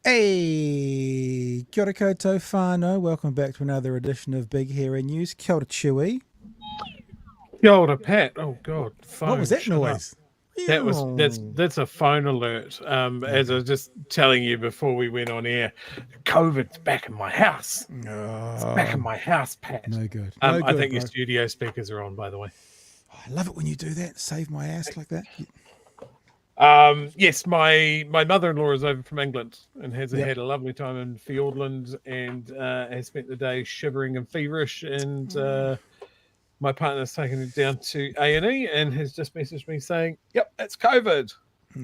Hey, kia ora koutou whānau. Welcome back to another edition of Big Hero News. Kia ora Chewy. Kia ora Pat. Oh God, phone. What was that noise? That's a phone alert. As I was just telling you before we went on air, COVID's back in my house. It's back in my house, Pat. No good. I think your studio speakers are on, by the way. I love it when you do that. Save my ass like that. Yes, my mother-in-law is over from England and has had a lovely time in Fiordland and has spent the day shivering and feverish. And my partner's taken her down to A&E and has just messaged me saying, "Yep, that's COVID."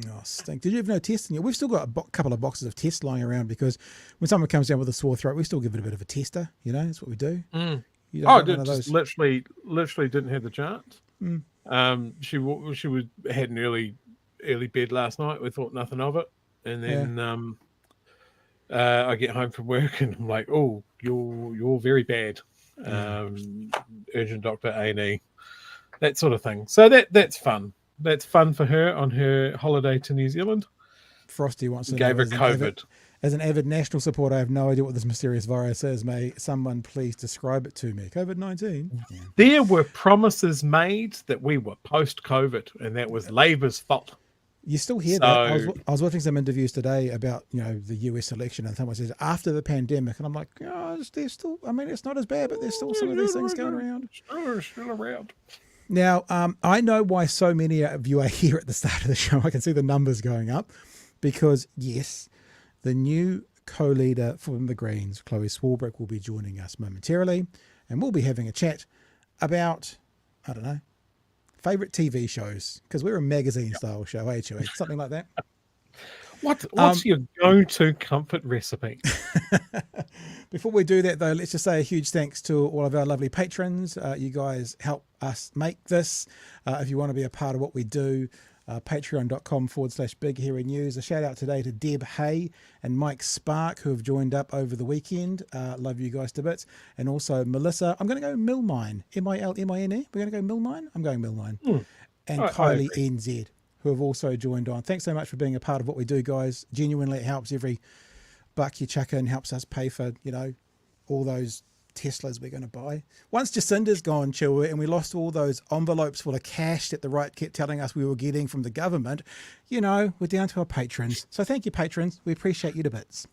Oh, stink. Did you have no testing yet? We've still got a couple of boxes of tests lying around because when someone comes down with a sore throat, we still give it a bit of a tester. You know, that's what we do. Literally didn't have the chance. She had an early bed last night. We thought nothing of it, and then I get home from work and I'm like, "Oh, you're very bad. Urgent doctor, A&E, that sort of thing." So that's fun. That's fun for her on her holiday to New Zealand. Frosty wants to gave her COVID. As an avid national supporter, I have no idea what this mysterious virus is. May someone please describe it to me? COVID-19. Yeah. There were promises made that we were post-COVID, and that was Labour's fault. You still hear that? I was watching some interviews today about the US election, and someone says after the pandemic, and I'm like, there's still. I mean, it's not as bad, but there's still some of these things going around. Still around. Now, I know why so many of you are here at the start of the show. I can see the numbers going up because yes, the new co-leader from the Greens, Khloes Swarbrick, will be joining us momentarily, and we'll be having a chat about, I don't know, favourite TV shows, because we're a magazine-style show, Chewy? Something like that. What's your go-to comfort recipe? Before we do that, though, let's just say a huge thanks to all of our lovely patrons. You guys help us make this. If you want to be a part of what we do, patreon.com/Big Hero News. A shout out today to Deb Hay and Mike Spark, who have joined up over the weekend. Love you guys to bits. And also Melissa, I'm going to go Millmine, Milmine. We're going to go Millmine. I'm going Millmine. And Kylie NZ, who have also joined on. Thanks so much for being a part of what we do, guys. Genuinely, it helps. Every buck you chuck in helps us pay for, all those Teslas we're going to buy. Once Jacinda's gone, Chewy, and we lost all those envelopes full of cash that the right kept telling us we were getting from the government, we're down to our patrons. So thank you, patrons. We appreciate you to bits.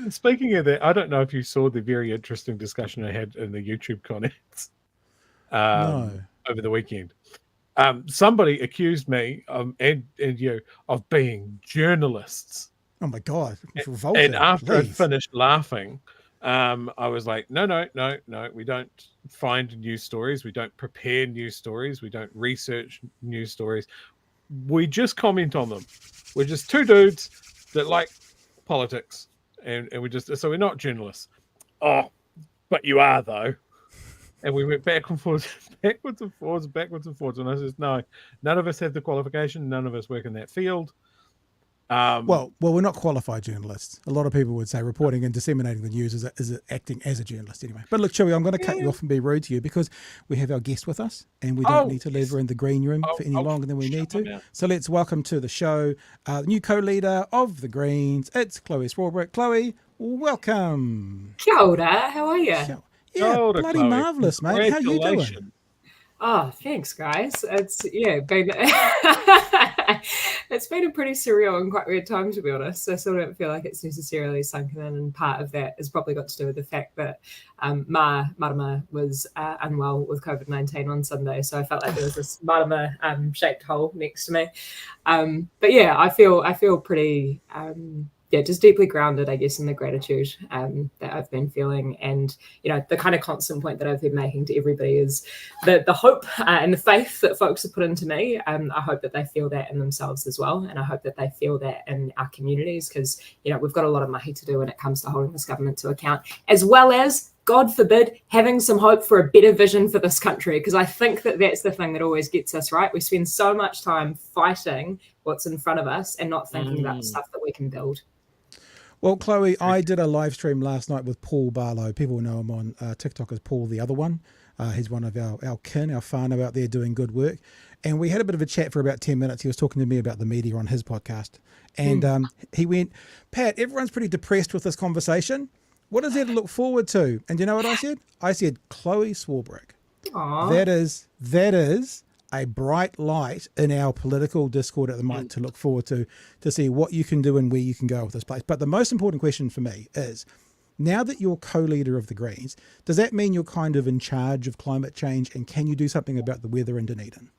Speaking of that, I don't know if you saw the very interesting discussion I had in the YouTube comments over the weekend. Somebody accused me and you of being journalists. Oh my God. It's revolting. And after I finished laughing, I was like, no. We don't find news stories. We don't prepare news stories. We don't research news stories. We just comment on them. We're just two dudes that like politics. And so we're not journalists. Oh, but you are though. And we went backwards and forwards. And I said, no, none of us have the qualification. None of us work in that field. Well, we're not qualified journalists. A lot of people would say reporting and disseminating the news is acting as a journalist anyway. But look, Chewy, I'm going to cut you off and be rude to you because we have our guest with us and we don't need to leave her in the green room for any longer than we need to. So let's welcome to the show the new co-leader of the Greens. It's Khloes Swarbrick. Chloe, welcome. Kia ora, how are you? Yeah, bloody Chloe. Marvellous, mate. How you doing? Oh, thanks, guys. It's been it's been a pretty surreal and quite weird time, to be honest. I still don't feel like it's necessarily sunken in, and part of that has probably got to do with the fact that Marama was unwell with COVID-19 on Sunday, so I felt like there was this Marama shaped hole next to me. But yeah, I feel pretty just deeply grounded, I guess, in the gratitude that I've been feeling. And, the kind of constant point that I've been making to everybody is the hope and the faith that folks have put into me. I hope that they feel that in themselves as well. And I hope that they feel that in our communities, because, we've got a lot of mahi to do when it comes to holding this government to account, as well as, God forbid, having some hope for a better vision for this country, because I think that that's the thing that always gets us, right? We spend so much time fighting what's in front of us and not thinking about the stuff that we can build. Well, Khloe, I did a live stream last night with Paul Barlow. People know him on TikTok as Paul the Other One. He's one of our kin, our whānau out there doing good work. And we had a bit of a chat for about 10 minutes. He was talking to me about the media on his podcast. And he went, Pat, everyone's pretty depressed with this conversation. What is there to look forward to? And you know what I said? I said, Khloe Swarbrick. Aww. That is a bright light in our political discord at the moment to look forward to see what you can do and where you can go with this place. But the most important question for me is, now that you're co-leader of the Greens, does that mean you're kind of in charge of climate change, and can you do something about the weather in Dunedin?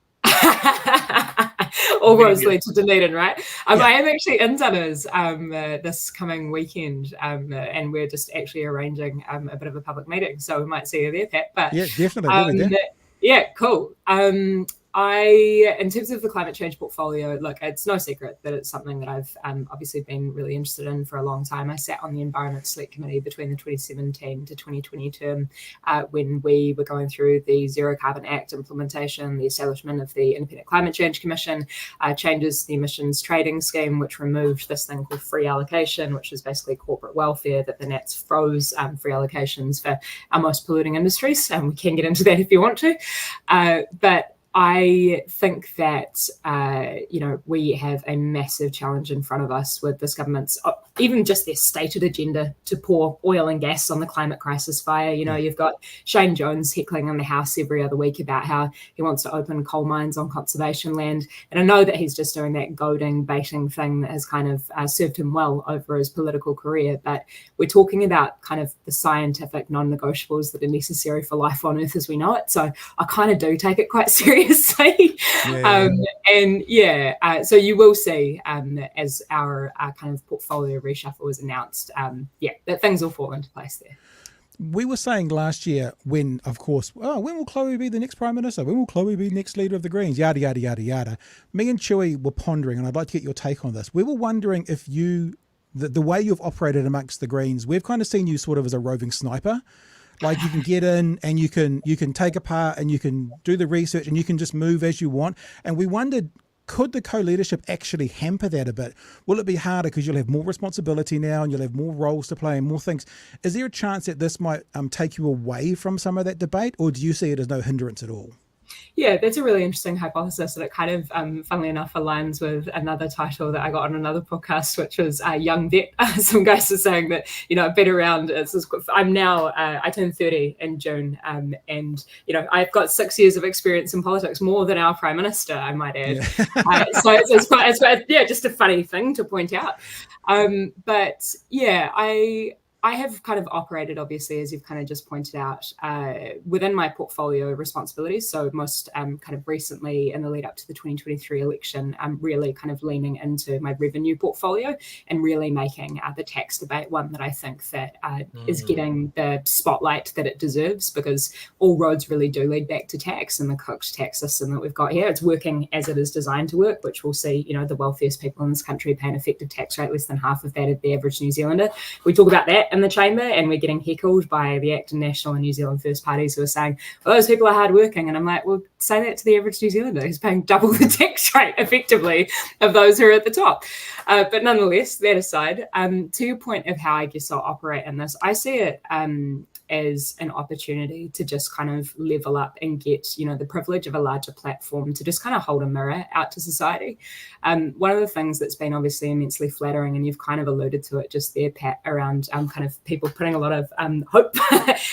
Almost led to Dunedin, right? I am actually in Dunners this coming weekend, and we're just actually arranging a bit of a public meeting, so we might see you there, Pat. But yeah, definitely. Yeah, cool. In terms of the climate change portfolio, look, it's no secret that it's something that I've obviously been really interested in for a long time. I sat on the Environment Select Committee between the 2017 to 2020 term when we were going through the Zero Carbon Act implementation, the establishment of the Independent Climate Change Commission, changes to the emissions trading scheme, which removed this thing called free allocation, which is basically corporate welfare, that the Nats froze free allocations for our most polluting industries. And we can get into that if you want to. But I think that, we have a massive challenge in front of us with this government's, even just their stated agenda to pour oil and gas on the climate crisis fire. You've got Shane Jones heckling in the House every other week about how he wants to open coal mines on conservation land. And I know that he's just doing that goading, baiting thing that has kind of served him well over his political career. But we're talking about kind of the scientific non-negotiables that are necessary for life on Earth as we know it. So I kind of do take it quite seriously. So you will see as our kind of portfolio reshuffle is announced, that things will fall into place there. We were saying last year when, of course, when will Khloe be the next Prime Minister? When will Khloe be next leader of the Greens? Yada, yada, yada, yada. Me and Chewy were pondering, and I'd like to get your take on this. We were wondering if the way you've operated amongst the Greens, we've kind of seen you sort of as a roving sniper. Like, you can get in and you can take apart and you can do the research and you can just move as you want. And we wondered, could the co-leadership actually hamper that a bit? Will it be harder because you'll have more responsibility now and you'll have more roles to play and more things? Is there a chance that this might take you away from some of that debate, or do you see it as no hindrance at all? Yeah, that's a really interesting hypothesis, and it kind of, funnily enough, aligns with another title that I got on another podcast, which was Young Vet. Some guys are saying that, I've been around. I'm now, I turned 30 in June, and, I've got 6 years of experience in politics, more than our Prime Minister, I might add. Yeah. So it's quite, just a funny thing to point out. I have kind of operated, obviously, as you've kind of just pointed out, within my portfolio responsibilities. So most kind of recently in the lead up to the 2023 election, I'm really kind of leaning into my revenue portfolio and really making the tax debate one that I think that is getting the spotlight that it deserves, because all roads really do lead back to tax, and the cooked tax system that we've got here, it's working as it is designed to work, which we'll see, the wealthiest people in this country pay an effective tax rate less than half of that of the average New Zealander. We talk about that in the chamber, and we're getting heckled by the ACT National and New Zealand First parties who are saying, well, those people are hardworking. And I'm like, well, say that to the average New Zealander who's paying double the tax rate effectively of those who are at the top. But nonetheless, that aside, to your point of how I guess I'll operate in this, I see it as an opportunity to just kind of level up and get, the privilege of a larger platform to just kind of hold a mirror out to society. One of the things that's been obviously immensely flattering, and you've kind of alluded to it just there, Pat, around kind of people putting a lot of hope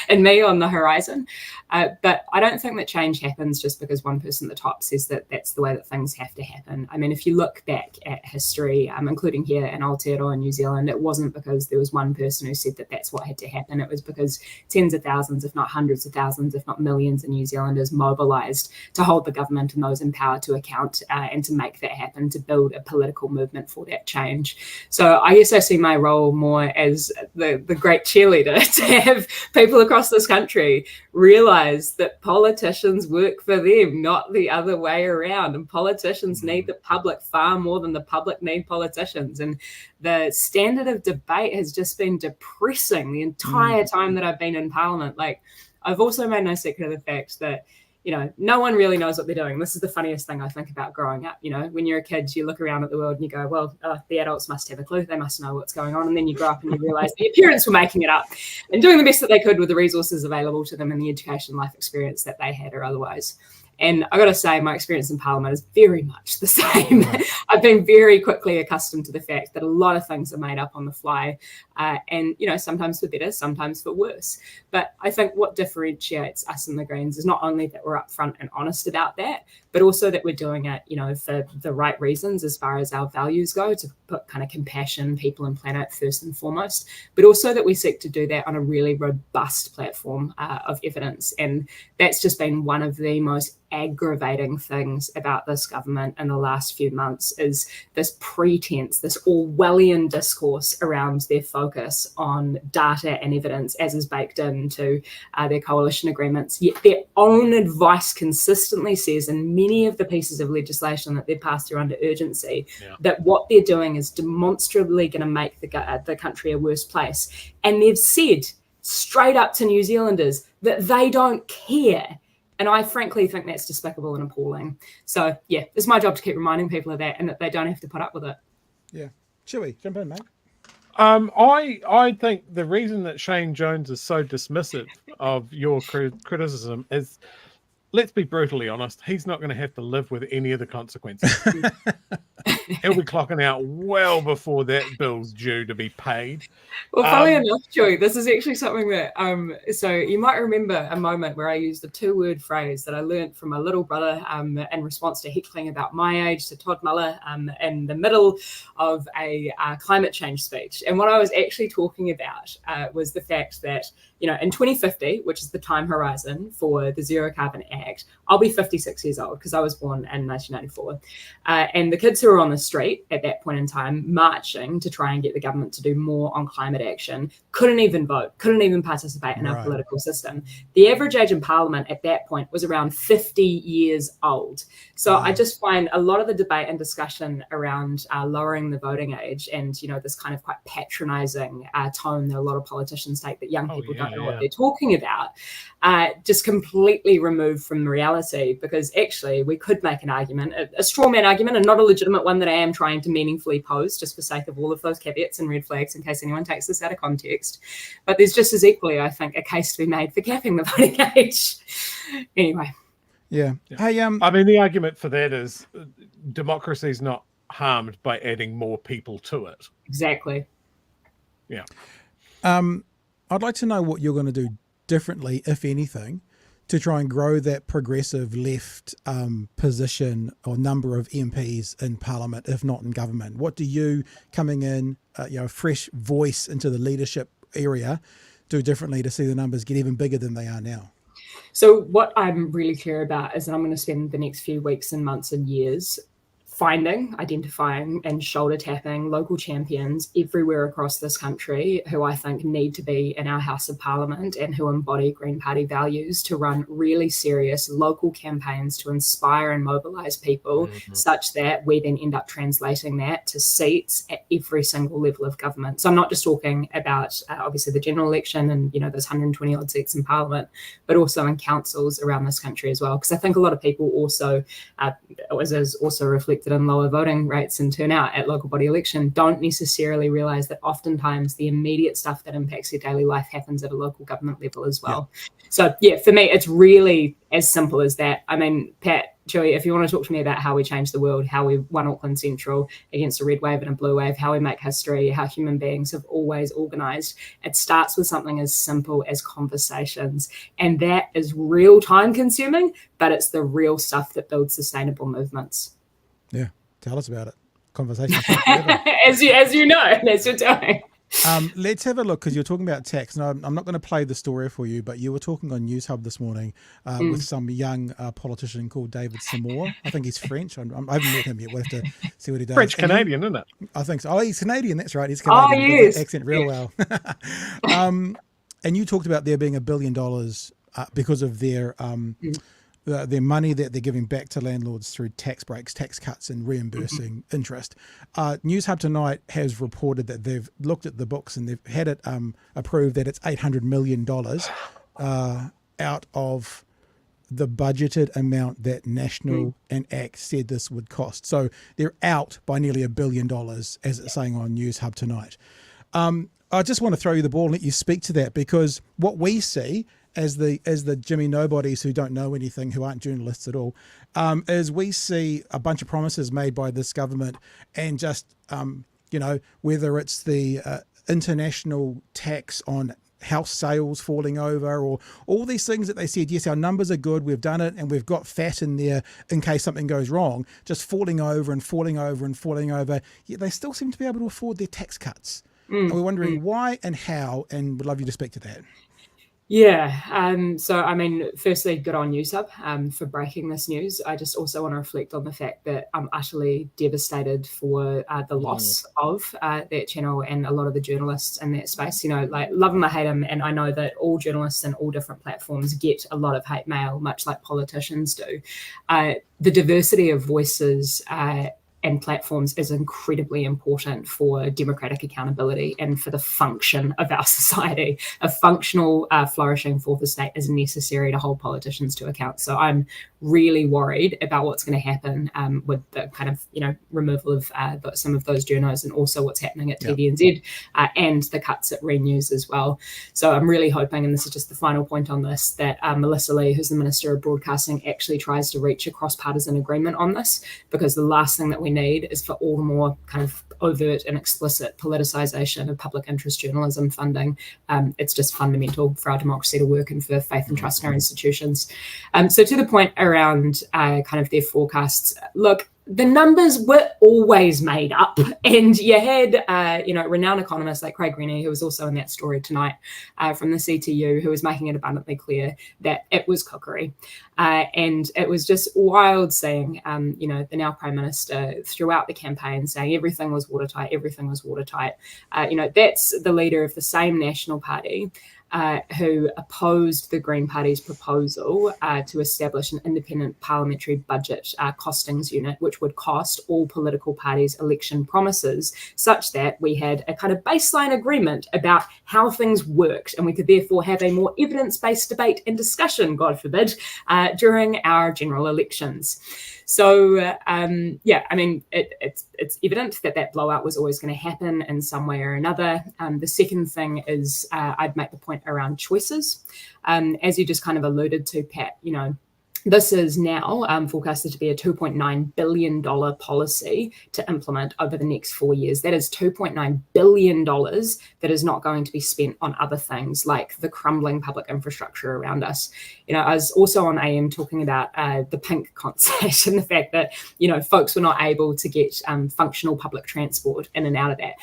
in me on the horizon. But I don't think that change happens just because one person at the top says that that's the way that things have to happen. I mean, if you look back at history, including here in Aotearoa in New Zealand, it wasn't because there was one person who said that that's what had to happen. It was because tens of thousands, if not hundreds of thousands, if not millions of New Zealanders mobilised to hold the government and those in power to account and to make that happen, to build a political movement for that change. So I guess I see my role more as the great cheerleader to have people across this country realise that politicians work for them, not the other way around. And politicians need the public far more than the public need politicians. And the standard of debate has just been depressing the entire time that I've been in Parliament. Like, I've also made no secret of the fact that, you know, no one really knows what they're doing. This is the funniest thing I think about growing up. You know, when you're a kid, you look around at the world and you go, well, the adults must have a clue. They must know what's going on. And then you grow up and you realise the parents were making it up and doing the best that they could with the resources available to them and the education life experience that they had or otherwise. And I got to say, my experience in Parliament is very much the same. I've been very quickly accustomed to the fact that a lot of things are made up on the fly, and, you know, sometimes for better, sometimes for worse. But I think what differentiates us in the Greens is not only that we're upfront and honest about that, but also that we're doing it, you know, for the right reasons as far as our values go, to put kind of compassion, people and planet first and foremost, but also that we seek to do that on a really robust platform of evidence. And that's just been one of the most aggravating things about this government in the last few months, is this pretense, this Orwellian discourse around their focus on data and evidence as is baked into their coalition agreements. Yet their own advice consistently says in many of the pieces of legislation that they've passed through under urgency that what they're doing is demonstrably going to make the country a worse place. And they've said straight up to New Zealanders that they don't care. And I frankly think that's despicable and appalling. So, yeah, it's my job to keep reminding people of that and that they don't have to put up with it. Yeah. Chewy, jump in, mate. I think the reason that Shane Jones is so dismissive of your criticism is, let's be brutally honest, he's not going to have to live with any of the consequences. He'll be clocking out well before that bill's due to be paid. Well, funnily enough, Joey, this is actually something that, so you might remember a moment where I used a 2-word phrase that I learned from my little brother in response to heckling about my age to Todd Muller in the middle of a climate change speech. And what I was actually talking about was the fact that, you know, in 2050, which is the time horizon for the Zero Carbon Act, I'll be 56 years old because I was born in 1994. And the kids who were on the street at that point in time marching to try and get the government to do more on climate action couldn't even vote, couldn't even participate in our political system. The average age in Parliament at that point was around 50 years old. So I just find a lot of the debate and discussion around lowering the voting age and, you know, this kind of quite patronising tone that a lot of politicians take that young people don't know what they're talking about, just completely removed from reality, because actually we could make an argument, a straw man argument, and not a legitimate one that I am trying to meaningfully pose just for sake of all of those caveats and red flags in case anyone takes this out of context. But there's just as equally, I think, a case to be made for capping the voting age. Anyway. Yeah. Hey, I mean, the argument for that is democracy is not harmed by adding more people to it. Exactly. Yeah. I'd like to know what you're going to do differently, if anything, to try and grow that progressive left position or number of MPs in Parliament, if not in government. What do you, coming in, you know, fresh voice into the leadership area, do differently to see the numbers get even bigger than they are now? So what I'm really clear about is that I'm going to spend the next few weeks and months and years finding, identifying and shoulder tapping local champions everywhere across this country who I think need to be in our House of Parliament and who embody Green Party values to run really serious local campaigns to inspire and mobilise people such that we then end up translating that to seats at every single level of government. So I'm not just talking about obviously the general election and, you know, those 120 odd seats in Parliament, but also in councils around this country as well. Because I think a lot of people also, as is also reflected in lower voting rates and turnout at local body election, don't necessarily realise that oftentimes the immediate stuff that impacts their daily life happens at a local government level as well. So yeah, for me, it's really as simple as that. I mean, Pat, Chewy, if you want to talk to me about how we change the world, how we won Auckland Central against a red wave and a blue wave, how we make history, how human beings have always organised, it starts with something as simple as conversations. And that is real time consuming, but it's the real stuff that builds sustainable movements. Yeah, tell us about it. Conversation. as you know, and as you're doing. Let's have a look, because you're talking about tax. And I'm not going to play the story for you, but you were talking on News Hub this morning with some young politician called David Seymour. I think he's French. I haven't met him yet. We'll have to see what he does. French Canadian, isn't it? I think so. Oh, he's Canadian. That's right. He's Canadian. Oh, He does yes. that accent real well. And you talked about there being $1 billion because of their money that they're giving back to landlords through tax breaks, tax cuts, and reimbursing interest. News Hub tonight has reported that they've looked at the books and they've had it approved that it's $800 million out of the budgeted amount that National and ACT said this would cost. So they're out by nearly $1 billion, as it's saying on News Hub tonight. I just want to throw you the ball and let you speak to that, because what we see as the Jimmy Nobodies who don't know anything, who aren't journalists at all, is we see a bunch of promises made by this government, and just, whether it's the international tax on house sales falling over, or all these things that they said, yes, our numbers are good, we've done it, and we've got fat in there in case something goes wrong, just falling over and falling over and falling over, yet they still seem to be able to afford their tax cuts. And we're wondering why and how, and would love you to speak to that. Yeah. So, I mean, firstly, good on News Hub for breaking this news. I just also want to reflect on the fact that I'm utterly devastated for the loss of that channel and a lot of the journalists in that space. Like, love them or hate them, and I know that all journalists and all different platforms get a lot of hate mail, much like politicians do. The diversity of voices and platforms is incredibly important for democratic accountability and for the function of our society. A functional, flourishing fourth estate is necessary to hold politicians to account. So I'm really worried about what's going to happen with the kind of, removal of some of those journos, and also what's happening at TVNZ and the cuts at Renews as well. So I'm really hoping, and this is just the final point on this, that Melissa Lee, who's the Minister of Broadcasting, actually tries to reach a cross-partisan agreement on this, because the last thing that we need is for all the more kind of overt and explicit politicisation of public interest journalism funding. It's just fundamental for our democracy to work and for faith and trust in our institutions. So to the point around kind of their forecasts, look, the numbers were always made up, and you had, renowned economists like Craig Rennie, who was also in that story tonight from the CTU, who was making it abundantly clear that it was cookery. And it was just wild seeing, the now Prime Minister throughout the campaign saying everything was watertight, everything was watertight. That's the leader of the same National Party who opposed the Green Party's proposal to establish an independent parliamentary budget costings unit, which would cost all political parties election promises, such that we had a kind of baseline agreement about how things worked, and we could therefore have a more evidence-based debate and discussion, God forbid, during our general elections. So, it's evident that blowout was always going to happen in some way or another. The second thing is I'd make the point around choices. As you just kind of alluded to, Pat, this is now forecasted to be a $2.9 billion policy to implement over the next 4 years. That is $2.9 billion that is not going to be spent on other things like the crumbling public infrastructure around us. I was also on AM talking about the pink concert and the fact that, folks were not able to get functional public transport in and out of that.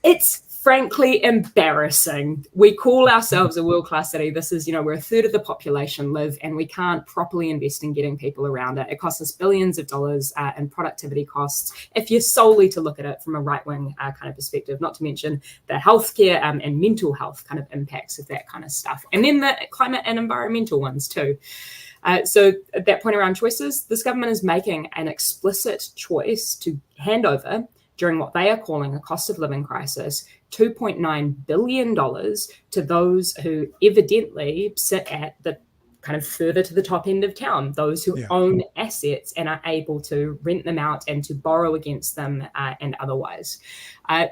It's frankly embarrassing. We call ourselves a world-class city. This is, we're a third of the population live, and we can't properly invest in getting people around it. It costs us billions of dollars in productivity costs, if you're solely to look at it from a right-wing kind of perspective, not to mention the healthcare and mental health kind of impacts of that kind of stuff. And then the climate and environmental ones too. So at that point around choices, this government is making an explicit choice to hand over, during what they are calling a cost of living crisis, $2.9 billion to those who evidently sit at the kind of further to the top end of town, those who own assets and are able to rent them out and to borrow against them and otherwise.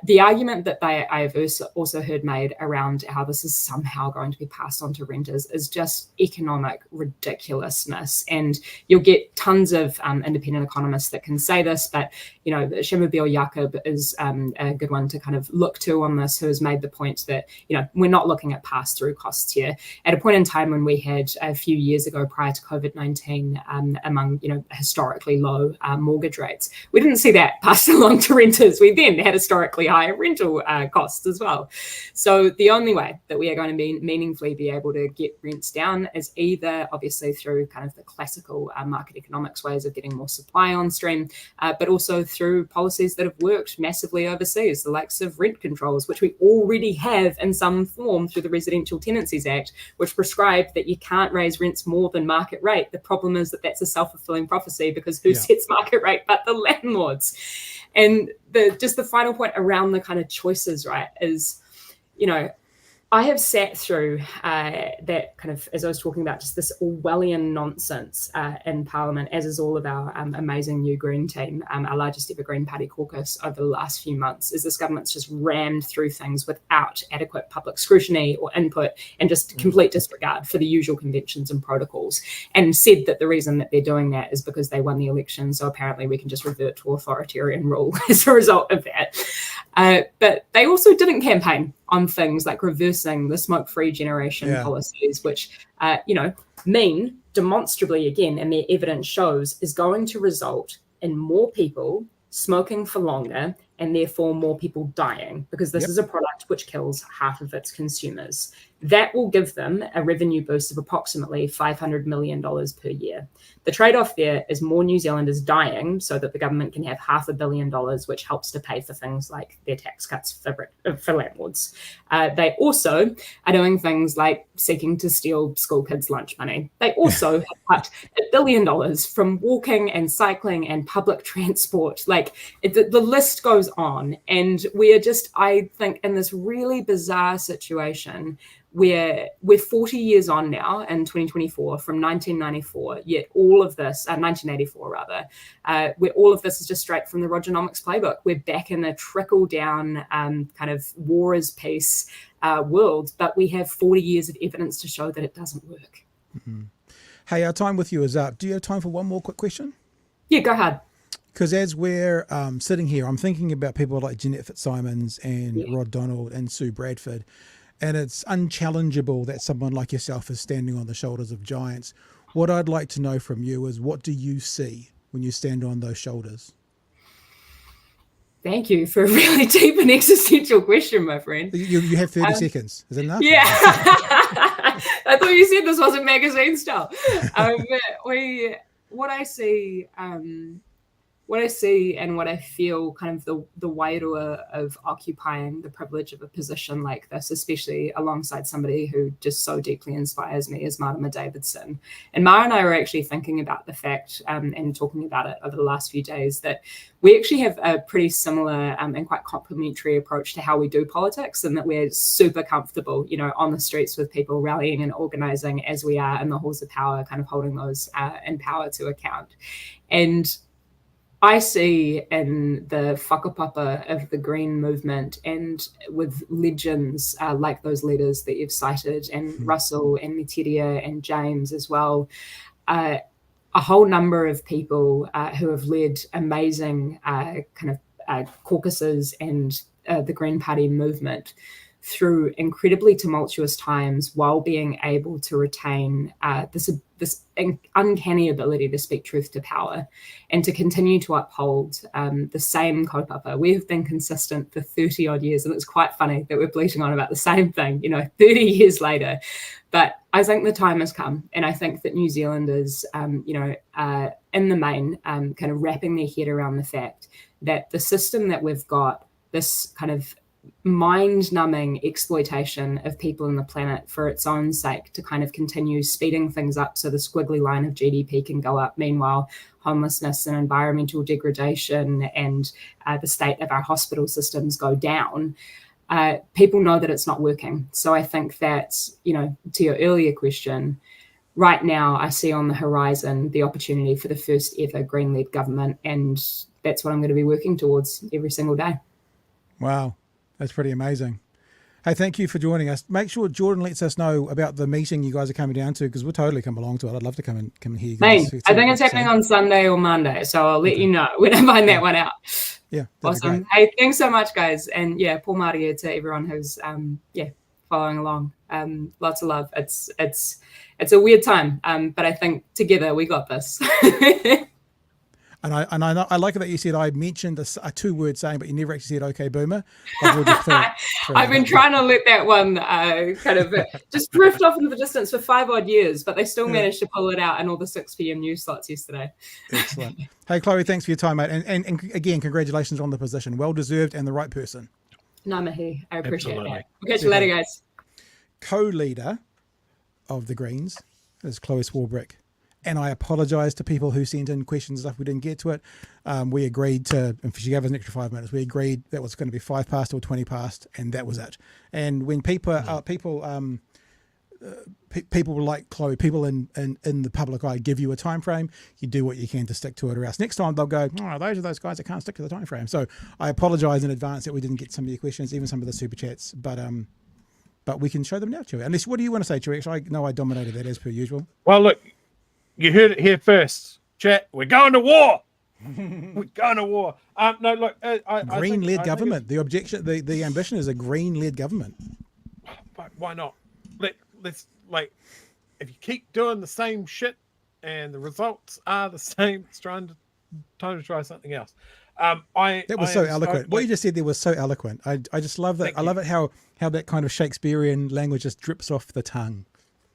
The argument that I have also heard made around how this is somehow going to be passed on to renters is just economic ridiculousness. And you'll get tons of independent economists that can say this, but, Shamubil Yaqub is a good one to kind of look to on this, who has made the point that, we're not looking at pass-through costs here. At a point in time when we had a few years ago prior to COVID-19 among, historically low mortgage rates. We didn't see that passed along to renters. We then had historically high rental costs as well. So the only way that we are going to meaningfully be able to get rents down is either obviously through kind of the classical market economics ways of getting more supply on stream, but also through policies that have worked massively overseas, the likes of rent controls, which we already have in some form through the Residential Tenancies Act, which prescribe that you can't raise rents more than market rate. The problem is that that's a self-fulfilling prophecy, because who sets market rate but the landlords? And the final point around the kind of choices, right, is, I have sat through that kind of, as I was talking about, just this Orwellian nonsense in Parliament, as is all of our amazing new Green team, our largest ever Green Party caucus over the last few months, is this government's just rammed through things without adequate public scrutiny or input, and just complete disregard for the usual conventions and protocols, and said that the reason that they're doing that is because they won the election, so apparently we can just revert to authoritarian rule as a result of that. But they also didn't campaign on things like reversing the smoke-free generation policies, which, mean demonstrably, again, and their evidence shows, is going to result in more people smoking for longer, and therefore more people dying, because this is a product which kills half of its consumers. That will give them a revenue boost of approximately $500 million per year. The trade-off there is more New Zealanders dying so that the government can have $500 million, which helps to pay for things like their tax cuts for landlords. They also are doing things like seeking to steal school kids' lunch money. They also have cut $1 billion from walking and cycling and public transport. The list goes on. And we are just, I think, in this really bizarre situation where we're 40 years on now in 2024 from 1994, yet all of this, 1984 rather, where all of this is just straight from the Rogernomics playbook. We're back in a trickle-down kind of war is peace world, but we have 40 years of evidence to show that it doesn't work. Mm-hmm. Hey, our time with you is up. Do you have time for one more quick question? Yeah, go ahead. Because as we're sitting here, I'm thinking about people like Jeanette Fitzsimons and Rod Donald and Sue Bradford. And it's unchallengeable that someone like yourself is standing on the shoulders of giants. What I'd like to know from you is, what do you see when you stand on those shoulders? Thank you for a really deep and existential question, my friend. You have 30 seconds. Is that enough? Yeah. I thought you said this wasn't magazine style. What I see and what I feel, kind of the wairua of occupying the privilege of a position like this, especially alongside somebody who just so deeply inspires me, is Marama Davidson. And Mara and I were actually thinking about the fact and talking about it over the last few days, that we actually have a pretty similar and quite complementary approach to how we do politics, and that we're super comfortable, on the streets with people rallying and organising, as we are in the halls of power, kind of holding those in power to account. And I see in the whakapapa of the Green movement, and with legends like those leaders that you've cited, and Russell and Metiria and James as well, a whole number of people who have led amazing caucuses and the Green Party movement through incredibly tumultuous times, while being able to retain this uncanny ability to speak truth to power, and to continue to uphold the same kaupapa. We have been consistent for 30 odd years, and it's quite funny that we're bleating on about the same thing, 30 years later. But I think the time has come, and I think that New Zealanders, in the main, kind of wrapping their head around the fact that the system that we've got, this kind of mind-numbing exploitation of people on the planet for its own sake, to kind of continue speeding things up so the squiggly line of GDP can go up. Meanwhile, homelessness and environmental degradation and the state of our hospital systems go down. People know that it's not working. So I think that, to your earlier question, right now I see on the horizon the opportunity for the first ever Green-led government, and that's what I'm going to be working towards every single day. Wow. That's pretty amazing. Hey, thank you for joining us. Make sure Jordan lets us know about the meeting you guys are coming down to, because we'll totally come along to it. I'd love to come and hear you guys. I think it's happening on Sunday or Monday, so I'll let you know when I find that one out. Yeah, awesome. Hey, thanks so much, guys, and Paul Maria to everyone who's following along. Lots of love. It's a weird time, but I think together we got this. And I like it that you said I mentioned a 2-word saying, but you never actually said "Okay, Boomer." I've been trying to let that one kind of just drift off into the distance for 5 odd years, but they still managed to pull it out in all the 6 p.m. news slots yesterday. Excellent. Hey, Khloe, thanks for your time, mate. And again, congratulations on the position. Well deserved and the right person. Ngā mihi. I appreciate Absolutely. that. We'll catch you later, guys. Co-leader of the Greens is Khloes Swarbrick. And I apologise to people who sent in questions and stuff. We didn't get to it. We agreed to, if she gave us an extra 5 minutes, we agreed that was going to be 5 past or 20 past, and that was it. And when people like Khloe, people in the public eye give you a time frame, you do what you can to stick to it, or else next time they'll go, oh, those are those guys that can't stick to the time frame. So I apologise in advance that we didn't get some of your questions, even some of the super chats, but we can show them now to you. Unless, what do you want to say, Truex? I know I dominated that as per usual. Well, look, you heard it here first, chat. We're going to war. We're going to war. No, look, green-led government. The objection, the ambition is a green-led government. Why not? Let's like, if you keep doing the same shit and the results are the same, it's time to try something else. That was so eloquent. What you just said there was so eloquent. I just love that. I love it how that kind of Shakespearean language just drips off the tongue.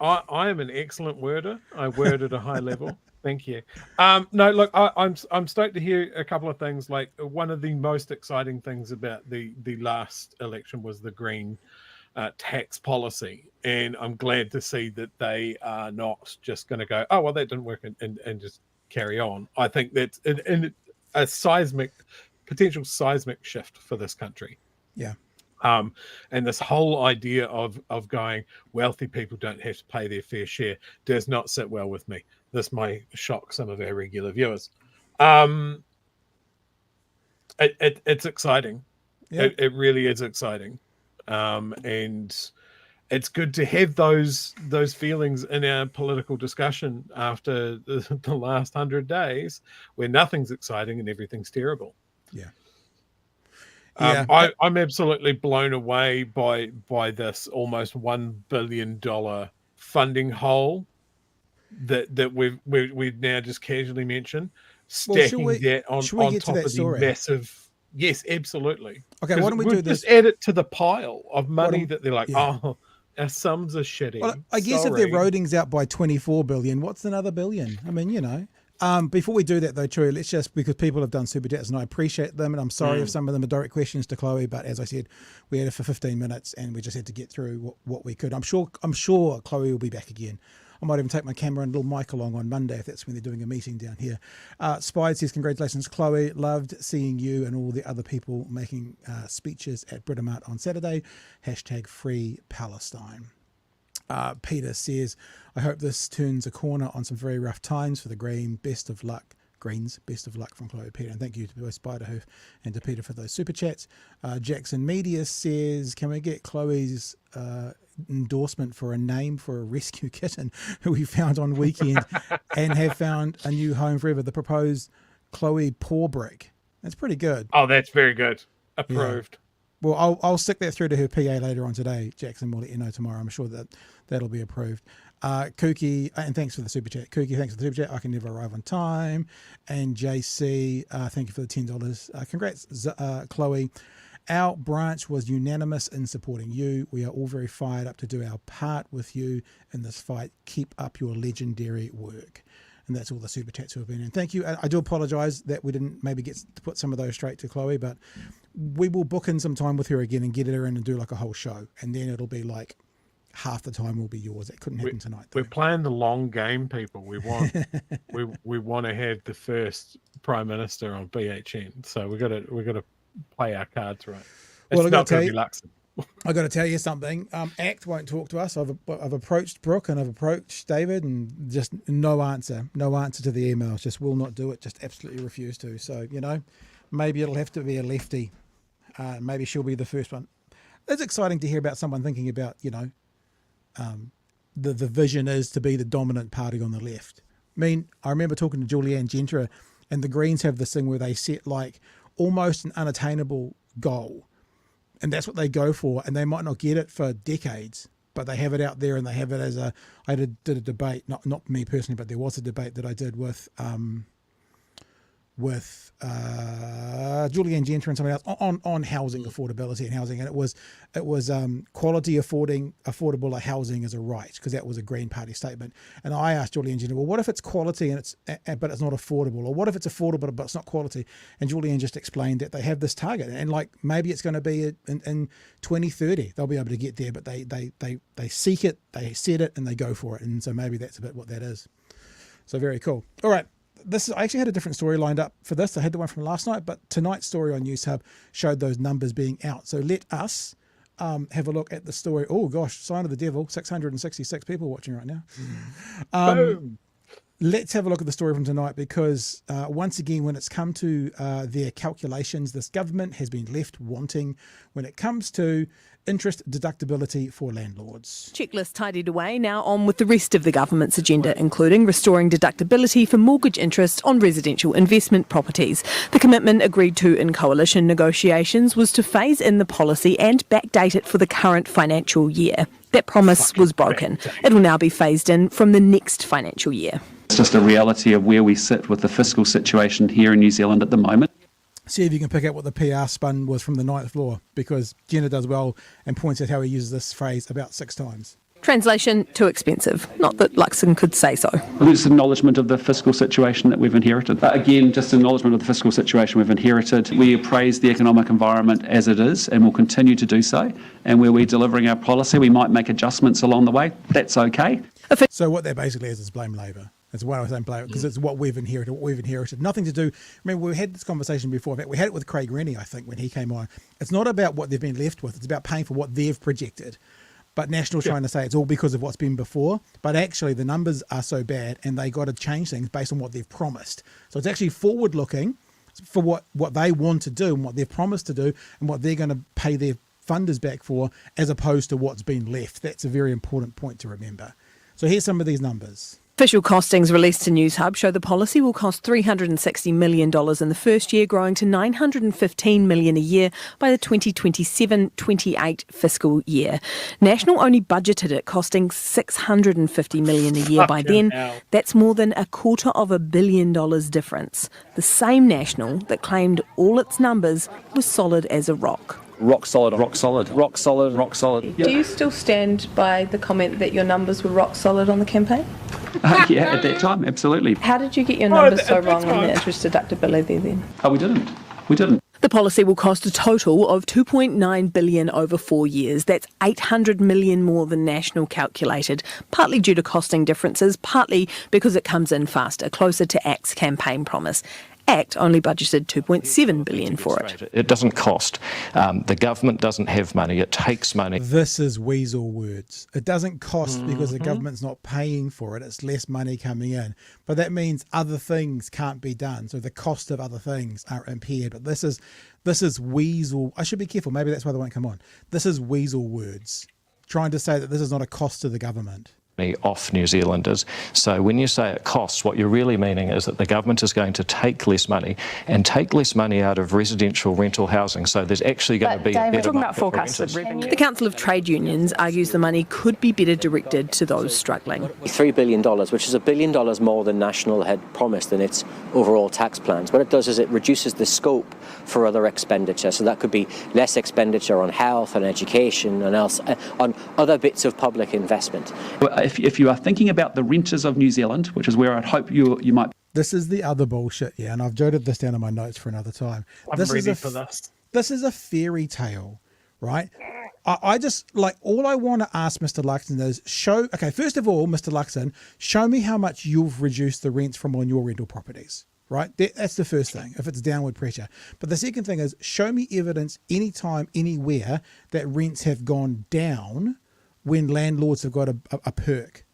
I am an excellent worder. I word at a high level. Thank you. No, look, I'm stoked to hear a couple of things. Like, one of the most exciting things about the last election was the Green tax policy, and I'm glad to see that they are not just going to go, oh well, that didn't work, and just carry on. I think that's a potential seismic shift for this country. Yeah. And this whole idea of going, wealthy people don't have to pay their fair share does not sit well with me. This may shock some of our regular viewers. It's exciting. Yeah. It really is exciting. And it's good to have those feelings in our political discussion after the last 100 days where nothing's exciting and everything's terrible. Yeah. I'm absolutely blown away by this almost $1 billion funding hole that we've now just casually mentioned, stacking that on top of the massive. Yes, absolutely. Okay, why don't we do this? Just add it to the pile of money that they're like, oh, our sums are shitty. Well, I guess if their roading's out by 24 billion, what's another billion? I mean, you know. Before we do that, though, True, let's just, because people have done super chats and I appreciate them, and I'm sorry if some of them are direct questions to Khloe, but as I said, we had it for 15 minutes and we just had to get through what we could. I'm sure Khloe will be back again. I might even take my camera and little mic along on Monday if that's when they're doing a meeting down here. Spide says, congratulations, Khloe. Loved seeing you and all the other people making speeches at Britomart on Saturday. #Free Palestine. Peter says, I hope this turns a corner on some very rough times for the Green. Best of luck, Greens. Best of luck from Khloe, Peter. And thank you to both Spiderhoof and to Peter for those super chats. Jackson Media says, can we get Khloe's endorsement for a name for a rescue kitten who we found on weekend and have found a new home forever? The proposed Khloe Swarbrick. That's pretty good. Oh, that's very good. Approved. Yeah. Well, I'll stick that through to her PA later on today, Jackson. We'll let you know tomorrow. I'm sure that'll be approved. Kookie, and thanks for the super chat. Kookie, thanks for the super chat. I can never arrive on time. And JC, thank you for the $10. Congrats, Khloe. Our branch was unanimous in supporting you. We are all very fired up to do our part with you in this fight. Keep up your legendary work. And that's all the super chats who have been in. Thank you. I do apologise that we didn't maybe get to put some of those straight to Khloe, but we will book in some time with her again and get her in and do like a whole show. And then it'll be like half the time will be yours. That couldn't happen tonight, though. We're playing the long game, people. We want we want to have the first Prime Minister on BHN. So we've got to play our cards right. It's well, not going to be Luxon. I got to tell you something. ACT won't talk to us. I've approached Brooke and I've approached David, and just no answer to the emails. Just will not do it. Just absolutely refuse to. So maybe it'll have to be a lefty. Maybe she'll be the first one. It's exciting to hear about someone thinking about the vision is to be the dominant party on the left. I mean, I remember talking to Julianne Gentra, and the Greens have this thing where they set like almost an unattainable goal. and that's what they go for, and they might not get it for decades, but they have it out there, and they have it as I did a debate, not me personally, but there was a debate that I did with Julianne Genter and somebody else on housing affordability and housing, and it was quality affordable housing is a right, because that was a Green Party statement. And I asked Julianne Genter, well, what if it's quality but it's not affordable, or what if it's affordable but it's not quality? And Julianne just explained that they have this target, and like maybe it's going to be in 2030 they'll be able to get there, but they seek it, they set it, and they go for it, and so maybe that's a bit what that is. So very cool. All right. I actually had a different story lined up for this. I had the one from last night, but tonight's story on News Hub showed those numbers being out. So let us have a look at the story. Oh gosh, sign of the devil, 666 people watching right now. Boom. Let's have a look at the story from tonight, because once again, when it's come to their calculations, this government has been left wanting when it comes to interest deductibility for landlords. Checklist tidied away, now on with the rest of the government's agenda, including restoring deductibility for mortgage interest on residential investment properties. The commitment agreed to in coalition negotiations was to phase in the policy and backdate it for the current financial year. That promise was broken. It will now be phased in from the next financial year. It's just a reality of where we sit with the fiscal situation here in New Zealand at the moment. See if you can pick out what the PR spun was from the ninth floor, because Jenna does well and points out how he uses this phrase about 6 times. Translation, too expensive. Not that Luxon could say so. It's acknowledgement of the fiscal situation that we've inherited. Again, just acknowledgement of the fiscal situation we've inherited. We appraise the economic environment as it is, and will continue to do so. And where we're delivering our policy, we might make adjustments along the way. That's okay. So what that basically is blame Labor. That's why I was saying blame, because it's what we've inherited. Nothing to do. Remember, we had this conversation before. We had it with Craig Rennie, I think, when he came on. It's not about what they've been left with. It's about paying for what they've projected. But National's trying to say it's all because of what's been before. But actually, the numbers are so bad, and they got to change things based on what they've promised. So it's actually forward-looking for what they want to do and what they've promised to do and what they're going to pay their funders back for, as opposed to what's been left. That's a very important point to remember. So here's some of these numbers. Official costings released to News Hub show the policy will cost $360 million in the first year, growing to $915 million a year by the 2027-28 fiscal year. National only budgeted it costing $650 million a year by then. That's more than $250 million difference. The same National that claimed all its numbers were solid as a rock. Rock solid, rock solid, rock solid, rock solid. Do you still stand by the comment that your numbers were rock solid on the campaign? Yeah, at that time, absolutely. How did you get your numbers so wrong on the interest deductibility then? Oh, we didn't. We didn't. The policy will cost a total of $2.9 billion over 4 years. That's $800 million more than National calculated, partly due to costing differences, partly because it comes in faster, closer to ACT's campaign promise. ACT only budgeted $2.7 billion for it. It doesn't cost. The government doesn't have money. It takes money. This is weasel words. It doesn't cost because the government's not paying for it. It's less money coming in. But that means other things can't be done. So the cost of other things are impaired. But this is weasel. I should be careful. Maybe that's why they won't come on. This is weasel words, trying to say that this is not a cost to the government. Off New Zealanders. So when you say it costs, what you're really meaning is that the government is going to take less money and take less money out of residential rental housing. So there's actually going to be a better market for renters. The Council of Trade Unions argues the money could be better directed to those struggling. $3 billion, which is $1 billion more than National had promised in its overall tax plans. What it does is it reduces the scope for other expenditure. So that could be less expenditure on health and education and else on other bits of public investment. If you are thinking about the renters of New Zealand, which is where I'd hope you might. This is the other bullshit, yeah, and I've jotted this down in my notes for another time. I'm ready for this. This is a fairy tale, right? I just, like, all I want to ask Mr. Luxon is first of all, Mr. Luxon, show me how much you've reduced the rents from on your rental properties, right? That's the first thing, if it's downward pressure. But the second thing is, show me evidence anytime, anywhere that rents have gone down when landlords have got a perk,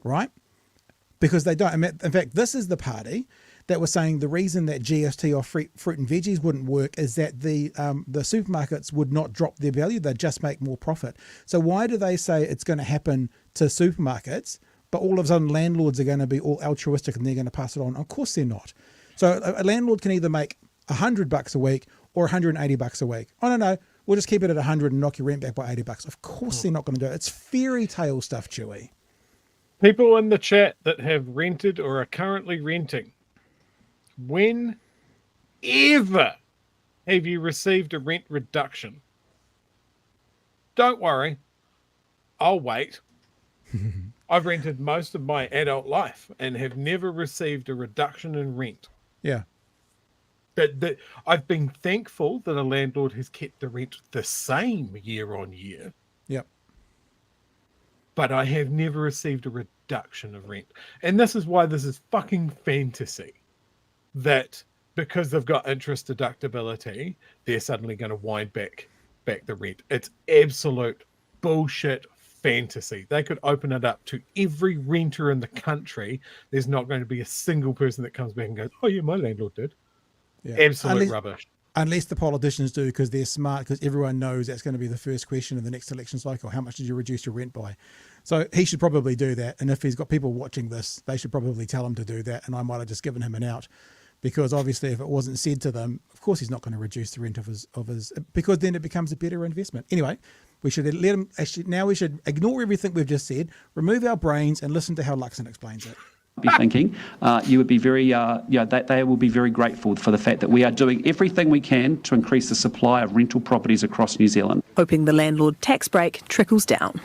right? Because they don't. In fact, this is the party that was saying the reason that GST off fruit and veggies wouldn't work is that the supermarkets would not drop their value, they'd just make more profit. So why do they say it's going to happen to supermarkets, but all of a sudden landlords are going to be all altruistic and they're going to pass it on? Of course they're not. So a landlord can either make $100 a week or $180 a week. Oh, no, we'll just keep it at 100 and knock your rent back by $80. Of course they're not going to do it. It's fairy tale stuff, Chewy. People in the chat that have rented or are currently renting, when ever have you received a rent reduction? Don't worry, I'll wait. I've rented most of my adult life and have never received a reduction in rent. Yeah. But I've been thankful that a landlord has kept the rent the same year on year. Yep. But I have never received a reduction of rent. And this is why this is fucking fantasy. That because they've got interest deductibility, they're suddenly going to wind back the rent. It's absolute bullshit fantasy. They could open it up to every renter in the country. There's not going to be a single person that comes back and goes, oh yeah, my landlord did. Yeah. Absolute rubbish. Unless the politicians do, because they're smart, because everyone knows that's going to be the first question in the next election cycle. How much did you reduce your rent by? So he should probably do that. And if he's got people watching this, they should probably tell him to do that. And I might have just given him an out, because obviously if it wasn't said to them, of course he's not going to reduce the rent of his, because then it becomes a better investment. Anyway, we should let him, actually, now we should ignore everything we've just said, remove our brains and listen to how Luxon explains it. Be thinking, you would be very, they will be very grateful for the fact that we are doing everything we can to increase the supply of rental properties across New Zealand. Hoping the landlord tax break trickles down.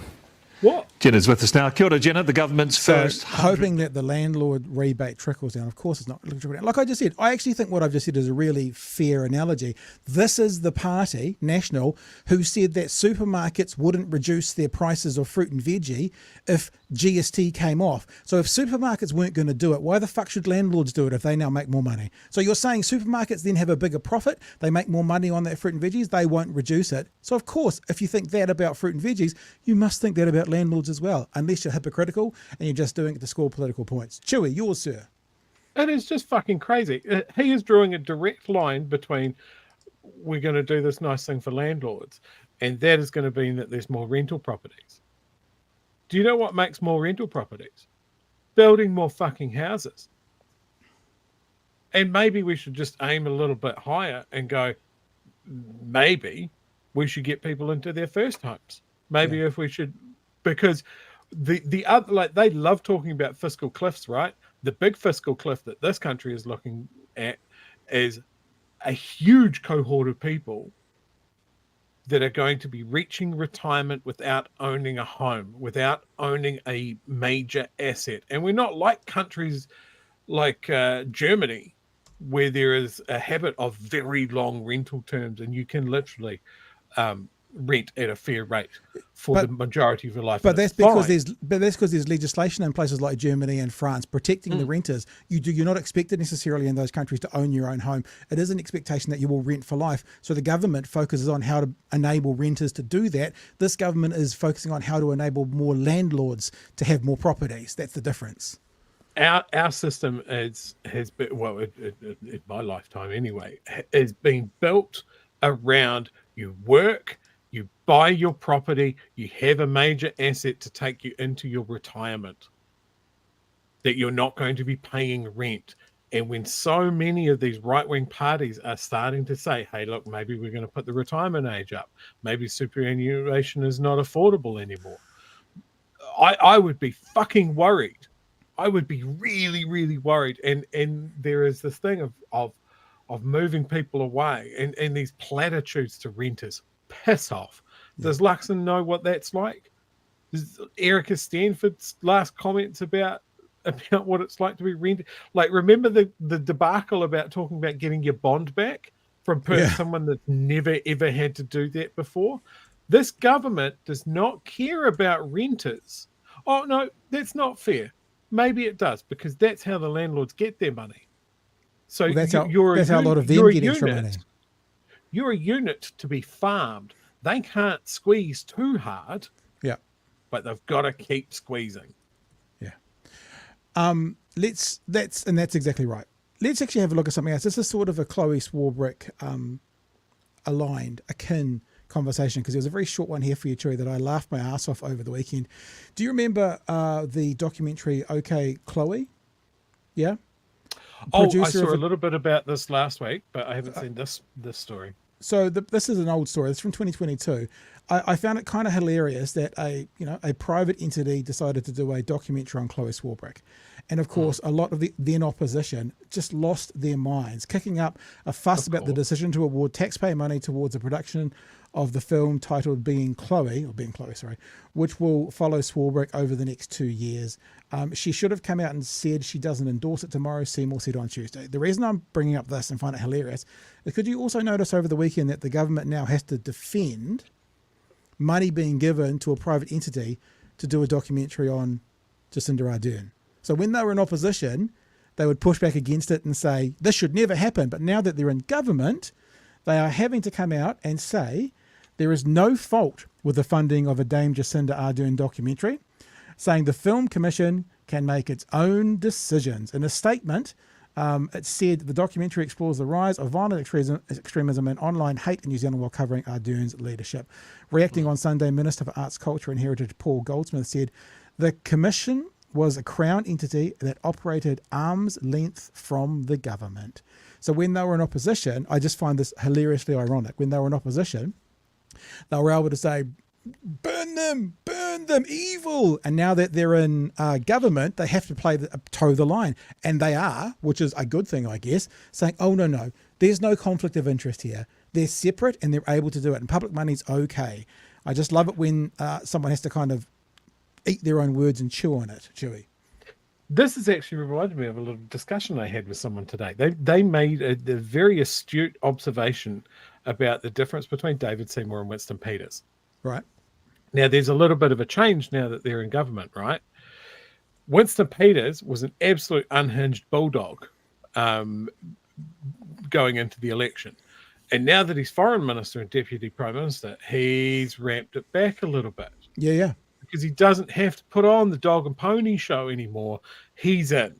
What? Jenna's with us now. Kia ora, Jenna, the government's first. Hoping that the landlord rebate trickles down. Of course, it's not going to trickle down. Like I just said, I actually think what I've just said is a really fair analogy. This is the party, National, who said that supermarkets wouldn't reduce their prices of fruit and veggie if GST came off. So if supermarkets weren't going to do it, why the fuck should landlords do it if they now make more money? So you're saying supermarkets then have a bigger profit, they make more money on that fruit and veggies, they won't reduce it. So of course, if you think that about fruit and veggies, you must think that about landlords as well, unless you're hypocritical and you're just doing it to score political points. Chewy, yours, sir. It is just fucking crazy. He is drawing a direct line between we're going to do this nice thing for landlords, and that is going to mean that there's more rental properties. Do you know what makes more rental properties? Building more fucking houses. And maybe we should just aim a little bit higher and go, maybe we should get people into their first homes. Maybe if we should, because the other, like, they love talking about fiscal cliffs, right? The big fiscal cliff that this country is looking at is a huge cohort of people that are going to be reaching retirement without owning a home, without owning a major asset. And we're not like countries like Germany, where there is a habit of very long rental terms and you can literally rent at a fair rate for the majority of your life. But that's because there's legislation in places like Germany and France protecting the renters. You're not expected necessarily in those countries to own your own home. It is an expectation that you will rent for life. So the government focuses on how to enable renters to do that. This government is focusing on how to enable more landlords to have more properties. That's the difference. Our system has been, well, in my lifetime anyway, has been built around you work, you buy your property, you have a major asset to take you into your retirement, that you're not going to be paying rent. And when so many of these right-wing parties are starting to say, hey, look, maybe we're going to put the retirement age up, maybe superannuation is not affordable anymore, I would be fucking worried. I would be really, really worried. And there is this thing of moving people away and these platitudes to renters. Piss off. Does Luxon know what that's like? Erica Stanford's last comments about what it's like to be rented. Like, remember the debacle about talking about getting your bond back from someone that's never, ever had to do that before? This government does not care about renters. Oh, no, that's not fair. Maybe it does, because that's how the landlords get their money. So that's how a lot of them get extra money. You're a unit to be farmed. They can't squeeze too hard. Yeah. But they've got to keep squeezing. Yeah. That's exactly right. Let's actually have a look at something else. This is sort of a Khloes Swarbrick akin conversation, because there was a very short one here for you, Chewy, that I laughed my ass off over the weekend. Do you remember the documentary OK Khloe? Yeah? I saw a little bit about this last week, but I haven't seen this story. this is an old story. It's from 2022. I found it kind of hilarious that a private entity decided to do a documentary on Khloes Swarbrick. And of course, a lot of the then opposition just lost their minds, kicking up a fuss about the decision to award taxpayer money towards a production of the film titled Being Khloe, which will follow Swarbrick over the next 2 years. She should have come out and said she doesn't endorse it tomorrow, Seymour said on Tuesday. The reason I'm bringing up this and find it hilarious is because you also notice over the weekend that the government now has to defend money being given to a private entity to do a documentary on Jacinda Ardern. So when they were in opposition, they would push back against it and say, this should never happen. But now that they're in government, they are having to come out and say there is no fault with the funding of a Dame Jacinda Ardern documentary, saying the Film Commission can make its own decisions. In a statement, it said the documentary explores the rise of violent extremism and online hate in New Zealand while covering Ardern's leadership. Reacting on Sunday, Minister for Arts, Culture and Heritage Paul Goldsmith said the commission was a Crown entity that operated arm's length from the government. So when they were in opposition, I just find this hilariously ironic. When they were in opposition, they were able to say, burn them, evil. And now that they're in government, they have to toe the line. And they are, which is a good thing, I guess, saying, oh, no, there's no conflict of interest here. They're separate and they're able to do it. And public money's okay. I just love it when someone has to kind of eat their own words and chew on it. Chewy. This has actually reminded me of a little discussion I had with someone today. They made a very astute observation about the difference between David Seymour and Winston Peters. Right. Now, there's a little bit of a change now that they're in government, right? Winston Peters was an absolute unhinged bulldog going into the election. And now that he's foreign minister and deputy prime minister, he's ramped it back a little bit. Yeah. Because he doesn't have to put on the dog and pony show anymore. He's in.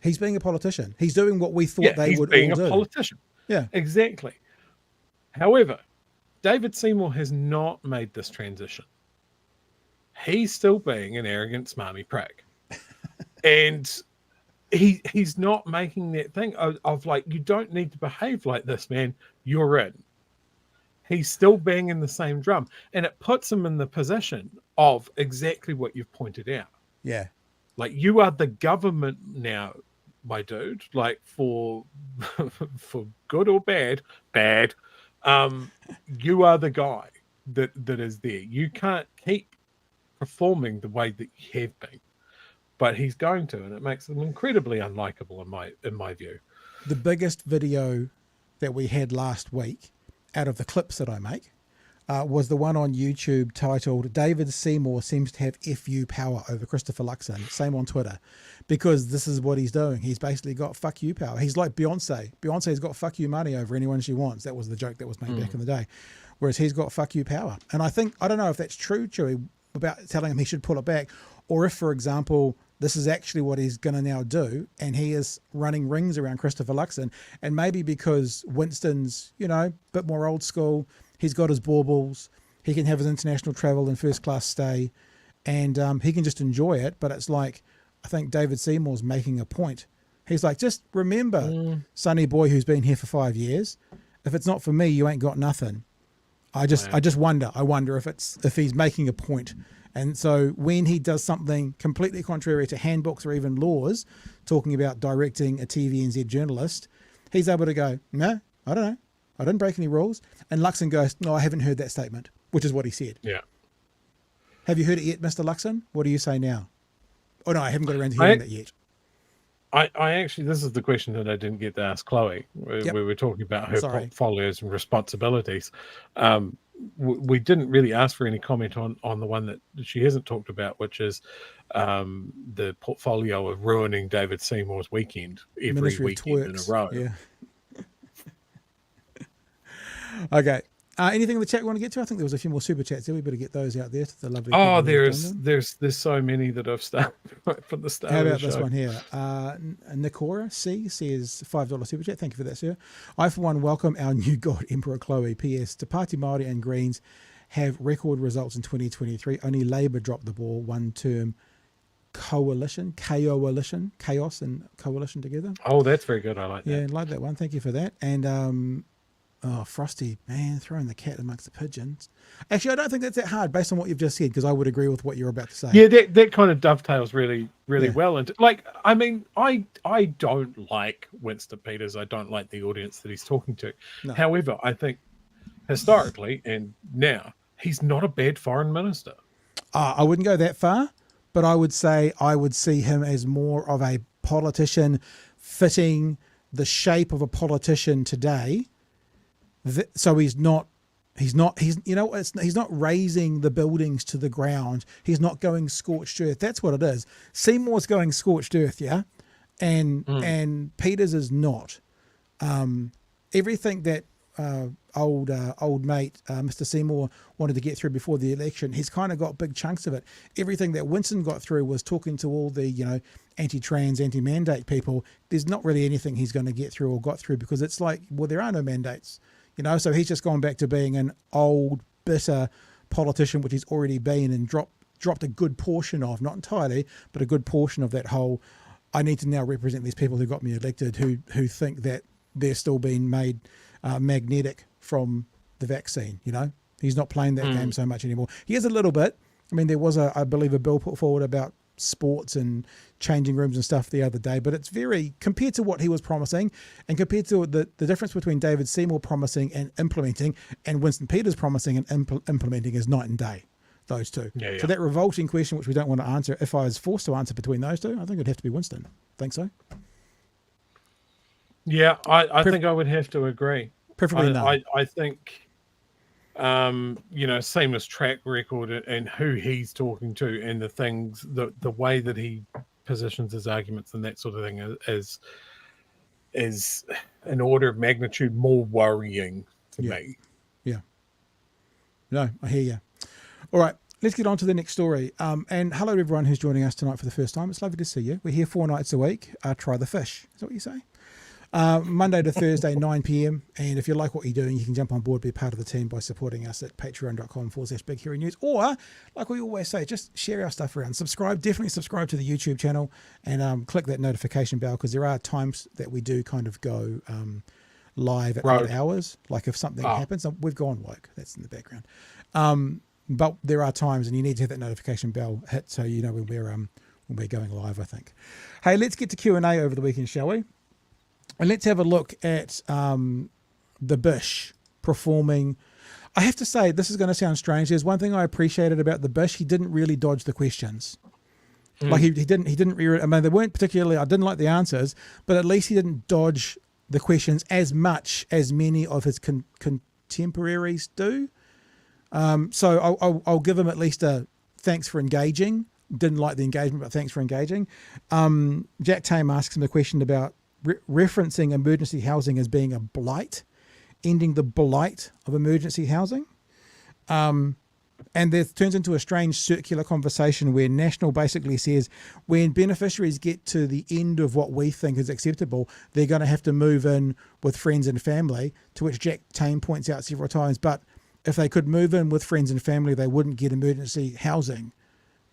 He's being a politician. He's doing what we thought they would all do. He's being a politician. Yeah. Exactly. However, David Seymour has not made this transition. He's still being an arrogant, smarmy prick. And he's not making that thing of like, you don't need to behave like this, man. You're in. He's still banging the same drum. And it puts him in the position of exactly what you've pointed out. Yeah. Like, you are the government now, my dude. Like, for good or bad, you are the guy that is there. You can't keep performing the way that you have been. But he's going to, and it makes him incredibly unlikable in my view. The biggest video that we had last week, out of the clips that I make, was the one on YouTube titled David Seymour seems to have FU power over Christopher Luxon. Same on Twitter, because this is what he's doing. He's basically got fuck you power. He's like Beyonce. Beyonce's got fuck you money over anyone she wants. That was the joke that was made back in the day. Whereas he's got fuck you power. And I don't know if that's true, Chewy, about telling him he should pull it back, or if, for example, this is actually what he's going to now do, and he is running rings around Christopher Luxon. And maybe because Winston's, a bit more old school, he's got his baubles, he can have his international travel and first class stay, and he can just enjoy it. But it's like, I think David Seymour's making a point. He's like, just remember, sonny boy who's been here for 5 years, if it's not for me, you ain't got nothing. I just wonder. I wonder if he's making a point. And so when he does something completely contrary to handbooks or even laws, talking about directing a TVNZ journalist, he's able to go, no, I don't know. I didn't break any rules. And Luxon goes, no, I haven't heard that statement, which is what he said. Yeah. Have you heard it yet, Mr. Luxon? What do you say now? Oh, no, I haven't got around to hearing that yet. I actually, this is the question that I didn't get to ask Khloe. We were talking about her portfolios and responsibilities. We didn't really ask for any comment on the one that she hasn't talked about, which is the portfolio of ruining David Seymour's weekend every weekend in a row. Yeah. Okay. Anything in the chat you want to get to? I think there was a few more super chats there. We better get those out there to the lovely. Oh, there's so many that I've started right from the start. How about this one here? Nikora C says $5 super chat. Thank you for that, sir. I for one welcome our new god Emperor Khloe. P.S. Te Pāti Māori and Greens have record results in 2023. Only Labour dropped the ball. One term coalition, chaos and coalition together. Oh, that's very good. I like that. Yeah, I like that one. Thank you for that. And Oh, Frosty, man, throwing the cat amongst the pigeons. Actually, I don't think that's that hard based on what you've just said, because I would agree with what you're about to say. Yeah, that kind of dovetails really well. And I mean, I don't like Winston Peters. I don't like the audience that he's talking to. No. However, I think historically and now, he's not a bad foreign minister. I wouldn't go that far, but I would say I would see him as more of a politician fitting the shape of a politician today. So he's not raising the buildings to the ground. He's not going scorched earth. That's what it is. Seymour's going scorched earth, yeah, and Peters is not. Everything that old mate Mr. Seymour wanted to get through before the election, he's kind of got big chunks of it. Everything that Winston got through was talking to all the anti-trans, anti-mandate people. There's not really anything he's going to get through or got through, because it's like, well, there are no mandates. So he's just gone back to being an old, bitter politician, which he's already been, and dropped a good portion of, not entirely, but a good portion of that whole, I need to now represent these people who got me elected, who think that they're still being made magnetic from the vaccine. He's not playing that game so much anymore. He is a little bit. I mean, there was I believe a bill put forward about sports and changing rooms and stuff the other day, but it's very, compared to what he was promising and compared to the difference between David Seymour promising and implementing and Winston Peters promising and implementing is night and day, those two. Yeah. So that revolting question, which we don't want to answer, if I was forced to answer between those two, I think it'd have to be Winston. Think so? Yeah, I think I would have to agree. Preferably no. I think Seymour's track record and who he's talking to and the things, the way that he positions his arguments and that sort of thing is an order of magnitude more worrying to me. Yeah. No, I hear you. All right, let's get on to the next story. And hello to everyone who's joining us tonight for the first time. It's lovely to see you. We're here 4 nights a week. Try the fish. Is that what you say? Monday to Thursday, 9 p.m. And if you like what you're doing, you can jump on board, be part of the team by supporting us at patreon.com/Big Hairy News. Or, like we always say, just share our stuff around. Definitely subscribe to the YouTube channel and click that notification bell, because there are times that we do kind of go live at odd hours. Like if something happens, we've gone woke. That's in the background. But there are times, and you need to have that notification bell hit so you know when we're going live, I think. Hey, let's get to Q&A over the weekend, shall we? And let's have a look at the Bish performing. I have to say, this is going to sound strange. There's one thing I appreciated about the Bish. He didn't really dodge the questions. Like he didn't really, I mean, they weren't particularly, I didn't like the answers, but at least he didn't dodge the questions as much as many of his contemporaries do. So I'll give him at least a thanks for engaging. Didn't like the engagement, but thanks for engaging. Jack Tame asks him a question about referencing emergency housing as being a blight, ending the blight of emergency housing. And this turns into a strange circular conversation where National basically says when beneficiaries get to the end of what we think is acceptable, they're going to have to move in with friends and family, to which Jack Tame points out several times. But if they could move in with friends and family, they wouldn't get emergency housing,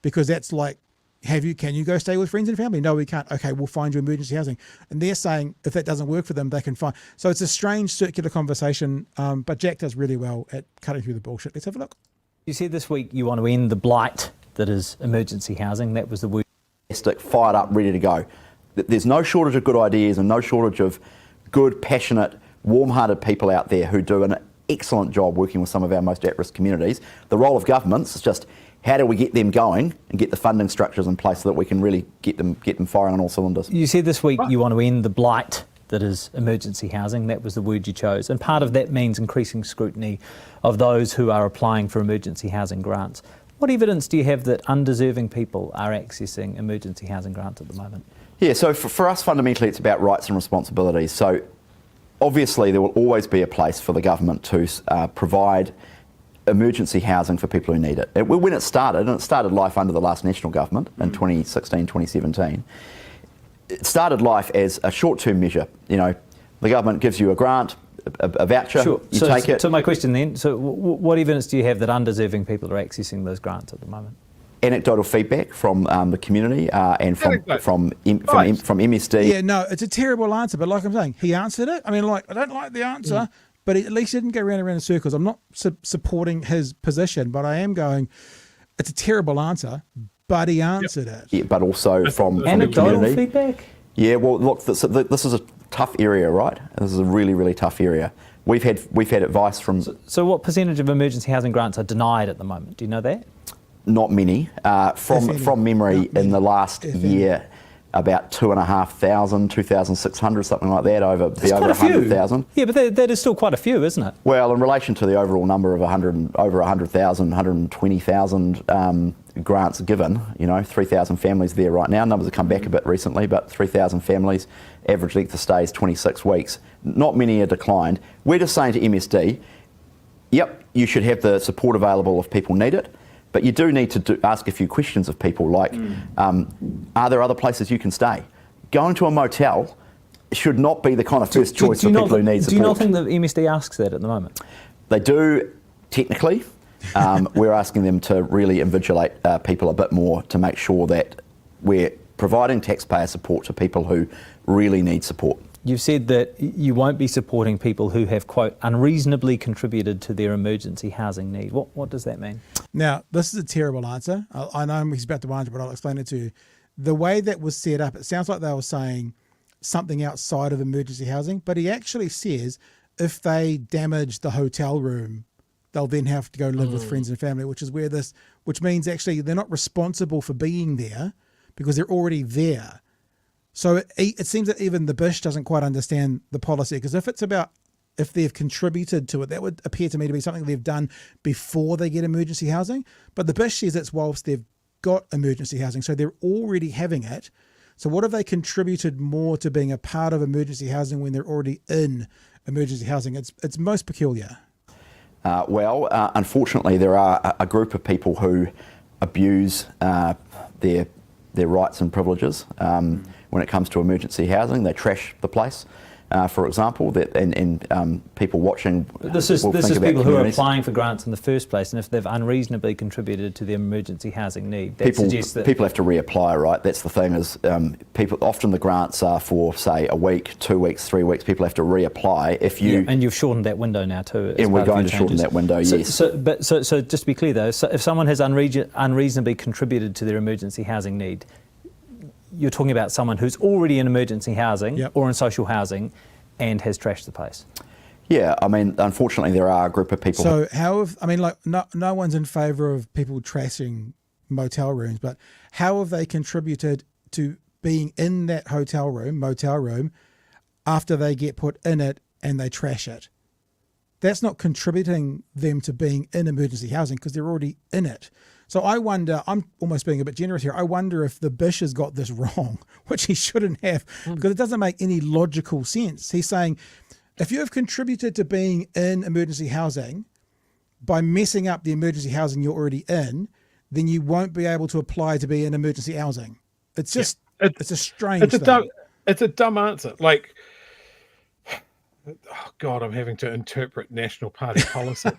because that's like, can you go stay with friends and family? No, we can't. Okay, we'll find you emergency housing. And they're saying if that doesn't work for them, they can find. So it's a strange circular conversation, but Jack does really well at cutting through the bullshit. Let's have a look. You said this week you want to end the blight that is emergency housing. That was the word. Fired up, ready to go. There's no shortage of good ideas and no shortage of good, passionate, warm-hearted people out there who do an excellent job working with some of our most at-risk communities. The role of governments is just, how do we get them going and get the funding structures in place so that we can really get them firing on all cylinders? You said this week you want to end the blight that is emergency housing. That was the word you chose. And part of that means increasing scrutiny of those who are applying for emergency housing grants. What evidence do you have that undeserving people are accessing emergency housing grants at the moment? Yeah, so for us, fundamentally, it's about rights and responsibilities. So obviously there will always be a place for the government to provide emergency housing for people who need it. When it started life under the last National government in 2016, 2017, it started life as a short-term measure. You know, the government gives you a grant, a voucher, sure. You take it. So my question then, so what evidence do you have that undeserving people are accessing those grants at the moment? Anecdotal feedback from the community and from MSD. Yeah, no, it's a terrible answer, but like I'm saying, he answered it. I mean, like, I don't like the answer, but at least he didn't go round and round in circles. I'm not supporting his position, but I am going, it's a terrible answer, but he answered it. Yeah, but also from the Anecdotal community. feedback? Yeah, well, look, this is a tough area, right? This is a really, really tough area. We've had advice from... So what percentage of emergency housing grants are denied at the moment? Do you know that? Not many. From memory, in the last year, about 2,500, 2,600, something like that, over 100,000. Yeah, but that is still quite a few, isn't it? Well, in relation to the overall number of over 100,000, 120,000 grants given, 3,000 families there right now. Numbers have come back a bit recently, but 3,000 families, average length of stay is 26 weeks. Not many are declined. We're just saying to MSD, yep, you should have the support available if people need it, but you do need to ask a few questions of people like, are there other places you can stay? Going to a motel should not be the kind of first choice for people who need support. Do you not think that MSD asks that at the moment? They do, technically. We're asking them to really invigilate people a bit more to make sure that we're providing taxpayer support to people who really need support. You've said that you won't be supporting people who have, quote, unreasonably contributed to their emergency housing need. What does that mean? Now, this is a terrible answer. I know he's about to answer, but I'll explain it to you. The way that was set up, it sounds like they were saying something outside of emergency housing, but he actually says if they damage the hotel room, they'll then have to go live with friends and family, which means actually they're not responsible for being there because they're already there. So it seems that even the Bish doesn't quite understand the policy, because if they've contributed to it, that would appear to me to be something they've done before they get emergency housing. But the Bish says it's whilst they've got emergency housing, so they're already having it. So what have they contributed more to being a part of emergency housing when they're already in emergency housing? It's most peculiar. Unfortunately, there are a group of people who abuse their rights and privileges when it comes to emergency housing. They trash the place, for example, and people watching. This is people who are applying for grants in the first place, and if they've unreasonably contributed to the emergency housing need, that suggests that people have to reapply, right? That's the thing, is people often the grants are for, say, a week, 2 weeks, 3 weeks. People have to reapply if you. And you've shortened that window now too. And we're going to shorten that window, yes. So just to be clear though, so if someone has unreasonably contributed to their emergency housing need, you're talking about someone who's already in emergency housing or in social housing and has trashed the place. Yeah, I mean, unfortunately, there are a group of people. So no one's in favour of people trashing motel rooms, but how have they contributed to being in that motel room, after they get put in it and they trash it? That's not contributing them to being in emergency housing because they're already in it. So I wonder, I'm almost being a bit generous here, I wonder if the Bish has got this wrong, which he shouldn't have, because it doesn't make any logical sense. He's saying, if you have contributed to being in emergency housing by messing up the emergency housing you're already in, then you won't be able to apply to be in emergency housing. It's just, it's a strange thing. It's a dumb answer. Like, oh God, I'm having to interpret National Party policy.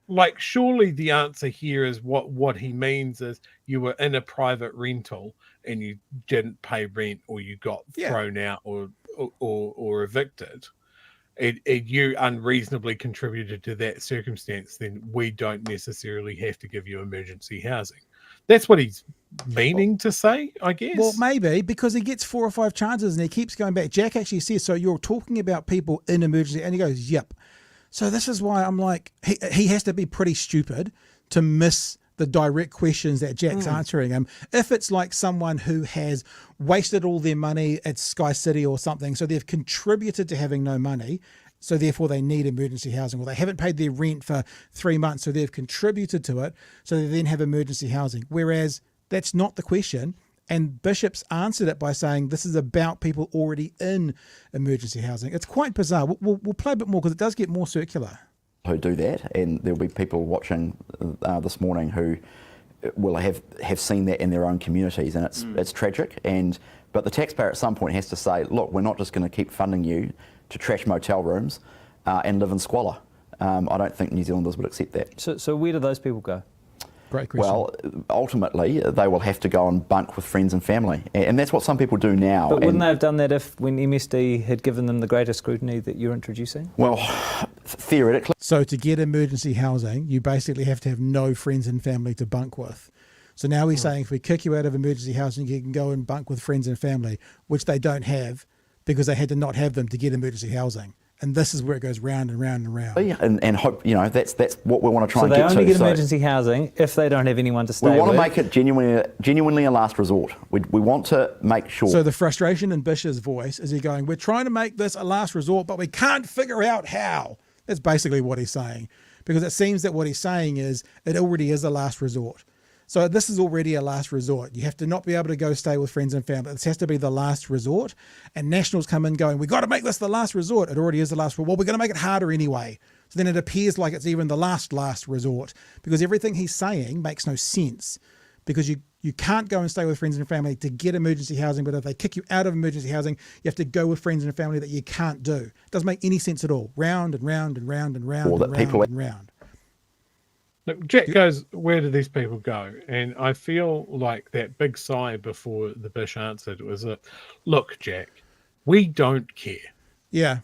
Like, surely the answer here is what he means is you were in a private rental and you didn't pay rent, or you got thrown out or evicted, and you unreasonably contributed to that circumstance, then we don't necessarily have to give you emergency housing. That's what he's meaning to say, I guess. Well, maybe, because he gets 4 or 5 chances and he keeps going back. Jack actually says, so you're talking about people in emergency, and he goes, yep. So this is why I'm like, he has to be pretty stupid to miss the direct questions that Jack's answering him. If it's like someone who has wasted all their money at Sky City or something, so they've contributed to having no money, so therefore they need emergency housing, or they haven't paid their rent for 3 months, so they've contributed to it, so they then have emergency housing. Whereas that's not the question. And Bishop's answered it by saying this is about people already in emergency housing. It's quite bizarre. We'll play a bit more because it does get more circular. Who do that, and there'll be people watching this morning who will have seen that in their own communities, and it's tragic. But the taxpayer at some point has to say, look, we're not just going to keep funding you to trash motel rooms and live in squalor. I don't think New Zealanders would accept that. So where do those people go? Great question. Well, ultimately, they will have to go and bunk with friends and family. And that's what some people do now. But wouldn't they have done that when MSD had given them the greater scrutiny that you're introducing? Well, theoretically. So to get emergency housing, you basically have to have no friends and family to bunk with. So now he's saying if we kick you out of emergency housing, you can go and bunk with friends and family, which they don't have because they had to not have them to get emergency housing. And this is where it goes round and round and round. And hope, that's what we want to try and get to. So they only get emergency housing if they don't have anyone to stay with. We want to make it genuinely a last resort. We want to make sure. So the frustration in Bish's voice is he going, we're trying to make this a last resort, but we can't figure out how. That's basically what he's saying. Because it seems that what he's saying is it already is a last resort. So this is already a last resort. You have to not be able to go stay with friends and family. This has to be the last resort. And Nationals come in going, we got to make this the last resort. It already is the last resort. Well, we're going to make it harder anyway. So then it appears like it's even the last resort because everything he's saying makes no sense because you can't go and stay with friends and family to get emergency housing. But if they kick you out of emergency housing, you have to go with friends and family that you can't do. It doesn't make any sense at all. Round and round and round and round and round and round. Look, Jack goes, where do these people go? And I feel like that big sigh before the Bish answered was look, Jack, we don't care. Yeah.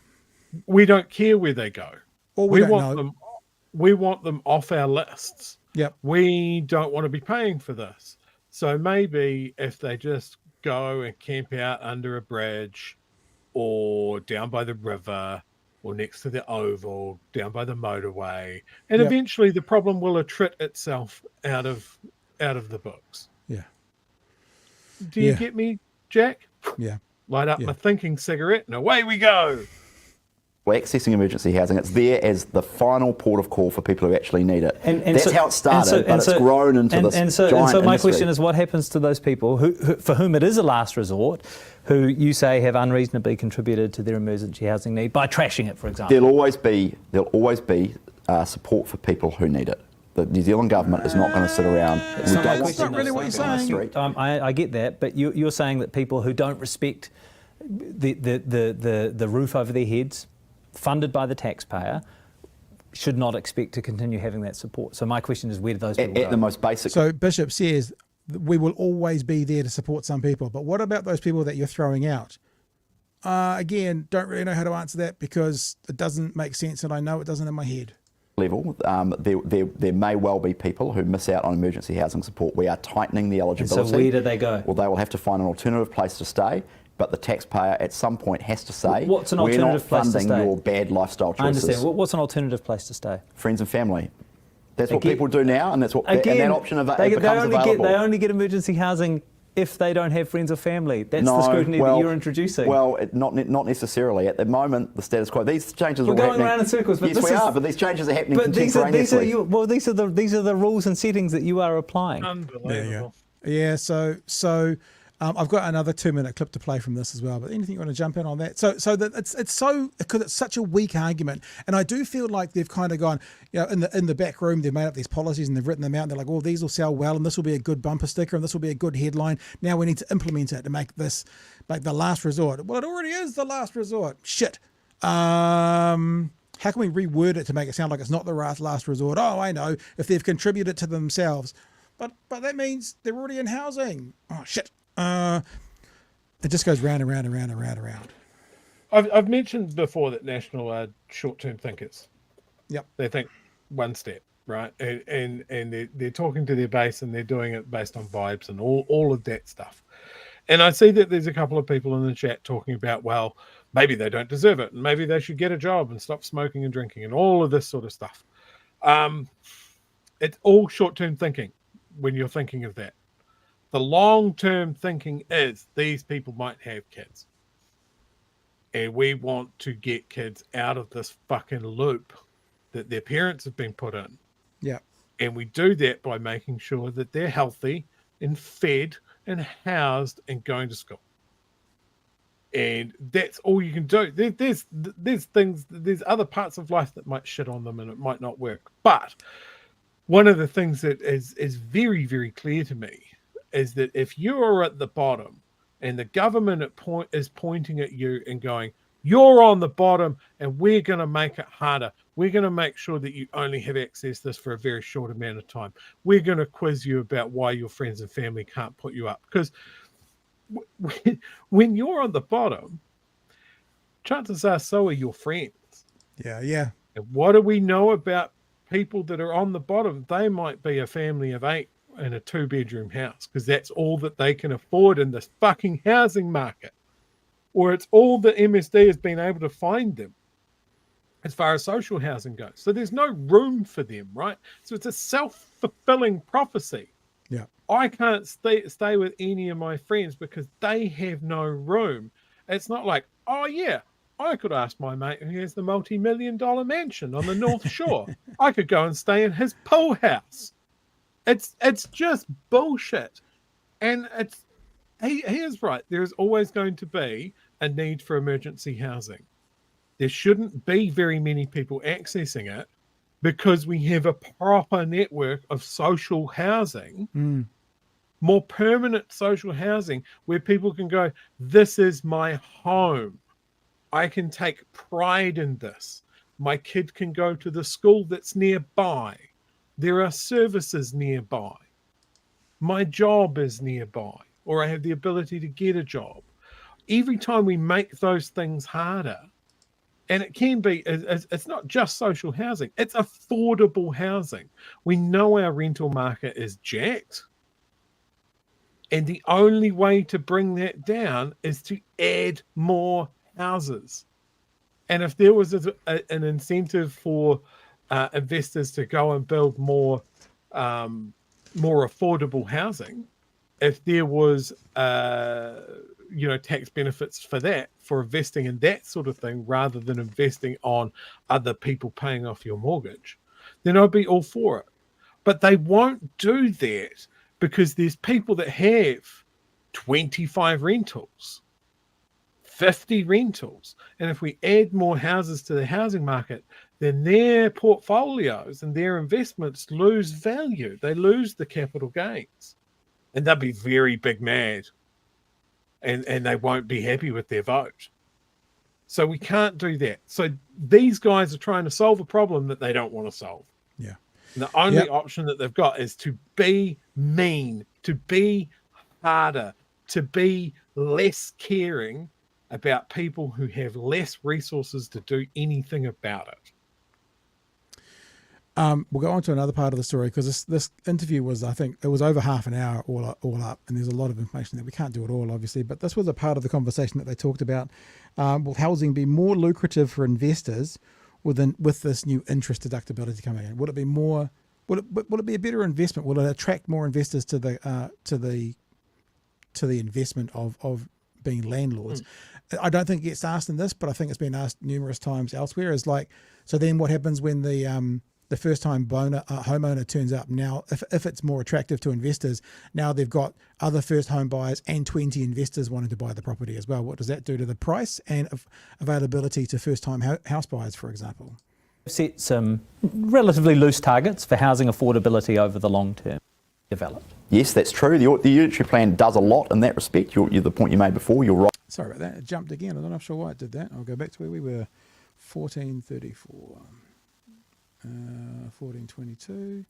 We don't care where they go. Or we want them off our lists. Yep. We don't want to be paying for this. So maybe if they just go and camp out under a bridge or down by the river or next to the Oval, down by the motorway, and eventually the problem will attrit itself out of the books. Yeah. Do you get me, Jack? Yeah. Light up my thinking cigarette and away we go. We're accessing emergency housing. It's there as the final port of call for people who actually need it. And that's how it started, but it's grown into this giant so my industry. question is, what happens to those people who, for whom it is a last resort, who you say have unreasonably contributed to their emergency housing need by trashing it, for example? There'll always be support for people who need it. The New Zealand government is not going to sit around. That's not really what you're saying. I get that, but you're saying that people who don't respect the roof over their heads, funded by the taxpayer, should not expect to continue having that support. So my question is, where do those people go? At the most basic. So Bishop says we will always be there to support some people, but what about those people that you're throwing out? Again, don't really know how to answer that because it doesn't make sense, and I know it doesn't in my head. Level, there may well be people who miss out on emergency housing support. We are tightening the eligibility. And so where do they go? Well, they will have to find an alternative place to stay, but the taxpayer at some point has to say, what's an alternative place to stay? We're not funding your bad lifestyle choices. I understand. What's an alternative place to stay? Friends and family. That's what people do now, and that's what and that option becomes available. They only get emergency housing if they don't have friends or family. That's the scrutiny that you're introducing. Well, not necessarily. At the moment, the status quo. These changes are happening. We're going around in circles. But yes, we are. But these changes are happening contemporaneously. These are the rules and settings that you are applying. Unbelievable. Yeah. So I've got another 2-minute clip to play from this as well. But anything you want to jump in on that? So that because it's such a weak argument, and I do feel like they've kind of gone, in the back room, they've made up these policies and they've written them out. And they're like, oh, these will sell well, and this will be a good bumper sticker, and this will be a good headline. Now we need to implement it to make this like the last resort. Well, it already is the last resort. Shit. How can we reword it to make it sound like it's not the last resort? Oh, I know. If they've contributed to themselves, but that means they're already in housing. Oh shit. It just goes round and round and round and round and round. I've mentioned before that National are short-term thinkers. Yep. They think one step, right? And they're talking to their base and they're doing it based on vibes and all of that stuff. And I see that there's a couple of people in the chat talking about, well, maybe they don't deserve it and maybe they should get a job and stop smoking and drinking and all of this sort of stuff. It's all short-term thinking when you're thinking of that. The long-term thinking is these people might have kids. And we want to get kids out of this fucking loop that their parents have been put in. Yeah. And we do that by making sure that they're healthy and fed and housed and going to school. And that's all you can do. There's things, there's other parts of life that might shit on them and it might not work. But one of the things that is very, very clear to me is that if you are at the bottom and the government is pointing at you and going, you're on the bottom and we're going to make it harder, We're going to make sure that you only have access to this for a very short amount of time. We're going to quiz you about why your friends and family can't put you up. Because when you're on the bottom, chances are so are your friends. Yeah. And what do we know about people that are on the bottom? They might be a family of 8 in a 2-bedroom house because that's all that they can afford in this fucking housing market. Or it's all that MSD has been able to find them as far as social housing goes. So there's no room for them, right? So it's a self-fulfilling prophecy. Yeah. I can't stay with any of my friends because they have no room. It's not like, oh yeah, I could ask my mate who has the multi-million-dollar mansion on the North Shore. I could go and stay in his pool house. It's just bullshit. And he is right. There is always going to be a need for emergency housing. There shouldn't be very many people accessing it because we have a proper network of social housing, more permanent social housing where people can go, this is my home. I can take pride in this. My kid can go to the school that's nearby. There are services nearby. My job is nearby, or I have the ability to get a job. Every time we make those things harder, and it can be, it's not just social housing, it's affordable housing. We know our rental market is jacked. And the only way to bring that down is to add more houses. And if there was an incentive for investors to go and build more affordable housing, if there was tax benefits for that, for investing in that sort of thing rather than investing on other people paying off your mortgage, then I'd be all for it. But they won't do that because there's people that have 25 rentals, 50 rentals. And if we add more houses to the housing market, then their portfolios and their investments lose value. They lose the capital gains. And they'll be very big mad. And they won't be happy with their vote. So we can't do that. So these guys are trying to solve a problem that they don't want to solve. Yeah. And the only option that they've got is to be mean, to be harder, to be less caring about people who have less resources to do anything about it. We'll go on to another part of the story because this interview was, I think, it was over half an hour all up, and there's a lot of information that we can't do it all, obviously, but this was a part of the conversation that they talked about. Will housing be more lucrative for investors with this new interest deductibility coming in? Would it be more? Will it be a better investment? Will it attract more investors to the investment of being landlords? I don't think it gets asked in this, but I think it's been asked numerous times elsewhere. Is like, so then what happens when the first-time homeowner turns up? Now, if it's more attractive to investors, now they've got other first home buyers and 20 investors wanting to buy the property as well. What does that do to the price and availability to first-time house buyers, for example? Set some relatively loose targets for housing affordability over the long term developed. Yes, that's true. The unitary plan does a lot in that respect. The point you made before, you're right. Sorry about that. It jumped again. I'm not sure why it did that. I'll go back to where we were. 1434. 1422.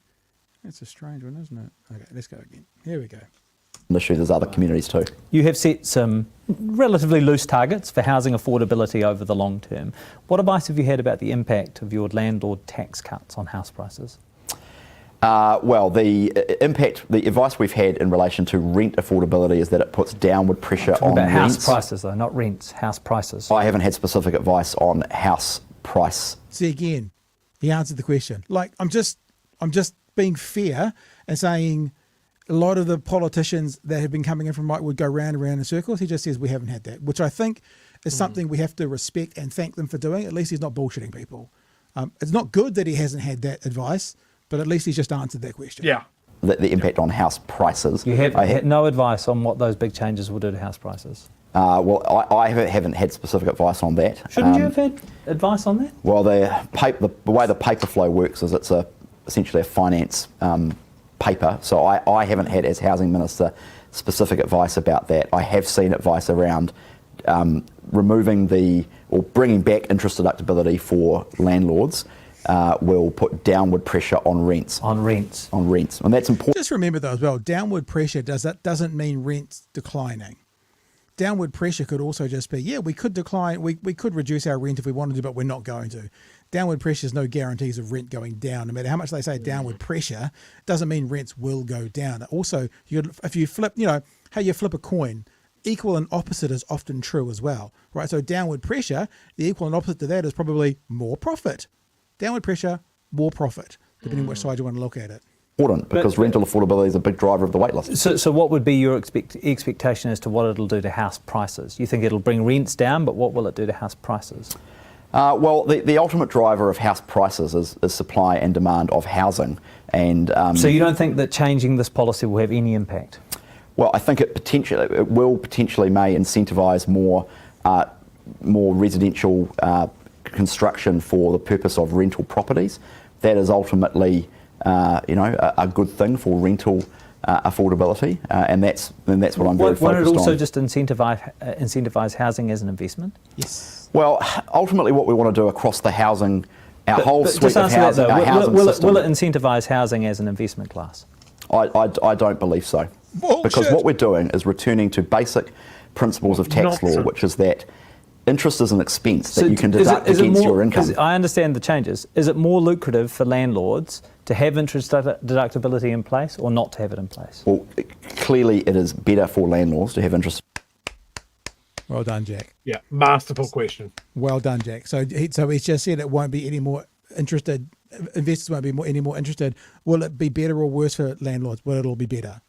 That's a strange one, isn't it? Okay, let's go again. Here we go. Issue, there's other communities too. You have set some relatively loose targets for housing affordability over the long term. What advice have you had about the impact of your landlord tax cuts on house prices? Well, the advice we've had in relation to rent affordability is that it puts downward pressure on about rents. House prices though, not rents, house prices. I haven't had specific advice on house price. See, again, he answered the question. Like, I'm just being fair and saying a lot of the politicians that have been coming in from Mike would go round and round in circles. He just says we haven't had that, which I think is something we have to respect and thank them for doing. At least he's not bullshitting people. It's not good that he hasn't had that advice, but at least he's just answered that question. Yeah. The impact on house prices. You have had no advice on what those big changes will do to house prices? Well, I haven't had specific advice on that. Shouldn't you have had advice on that? Well, the way the paper flow works is it's essentially a finance paper. So I haven't had, as Housing Minister, specific advice about that. I have seen advice around removing or bringing back interest deductibility for landlords. will put downward pressure on rents. On rents. And that's important. Just remember though as well, downward pressure doesn't mean rents declining. Downward pressure could also just be, we could decline, we could reduce our rent if we wanted to, but we're not going to. Downward pressure is no guarantees of rent going down. No matter how much they say downward pressure, doesn't mean rents will go down. Also, if you flip, how you flip a coin, equal and opposite is often true as well, right? So downward pressure, the equal and opposite to that is probably more profit. Downward pressure, more profit, depending which side you want to look at it. Important because rental affordability is a big driver of the wait list. So what would be your expectation as to what it'll do to house prices? You think it'll bring rents down, but what will it do to house prices? Well, the ultimate driver of house prices is supply and demand of housing. And so you don't think that changing this policy will have any impact? Well, I think it will potentially may incentivise more residential construction for the purpose of rental properties. That is ultimately a good thing for rental affordability, and that's what I'm very focused on. Won't it also just incentivise housing as an investment? Yes. Well, ultimately, what we want to do across the housing, our whole suite of housing, will system. Will it incentivise housing as an investment class? I don't believe so. Bullshit. Because what we're doing is returning to basic principles of tax law, which is that interest is an expense that you can deduct against your income. I understand the changes. Is it more lucrative for landlords to have interest deductibility in place or not to have it in place? Well, clearly it is better for landlords to have interest. Well done, Jack. Yeah, masterful question. Well done, Jack. So he's just said it won't be any more interested. Investors won't be any more interested. Will it be better or worse for landlords? Well, it'll be better.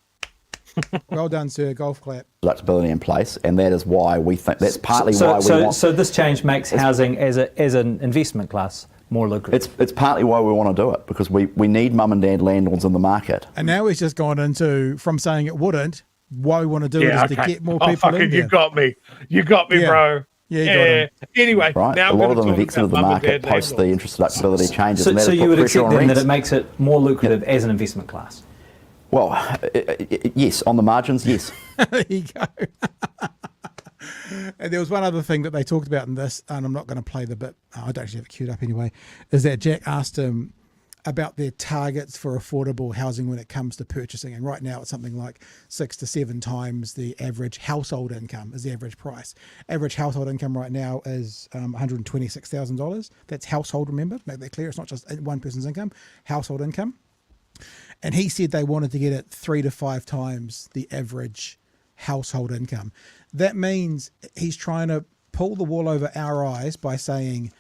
Well done, sir. Golf clap. Deductibility in place, and that is why we think that's partly why we want. So this change makes housing as an investment class more lucrative. It's partly why we want to do it, because we need mum and dad landlords in the market. And now he's just gone into, from saying it wouldn't, why we want to do it is to get more people in there. You got me, bro. Yeah. Anyway, right. now a lot of them have exited the market post the interest deductibility changes. So you would accept then that it makes it more lucrative as an investment class? Well, yes, on the margins, yes. There you go. And there was one other thing that they talked about in this, and I'm not going to play the bit, I don't actually have it queued up anyway, is that Jack asked him about their targets for affordable housing when it comes to purchasing. And right now it's something like 6 to 7 times the average household income is the average price. Average household income right now is $126,000. That's household, remember, make that clear. It's not just one person's income, household income. And he said they wanted to get it 3 to 5 times the average household income. That means he's trying to pull the wool over our eyes by saying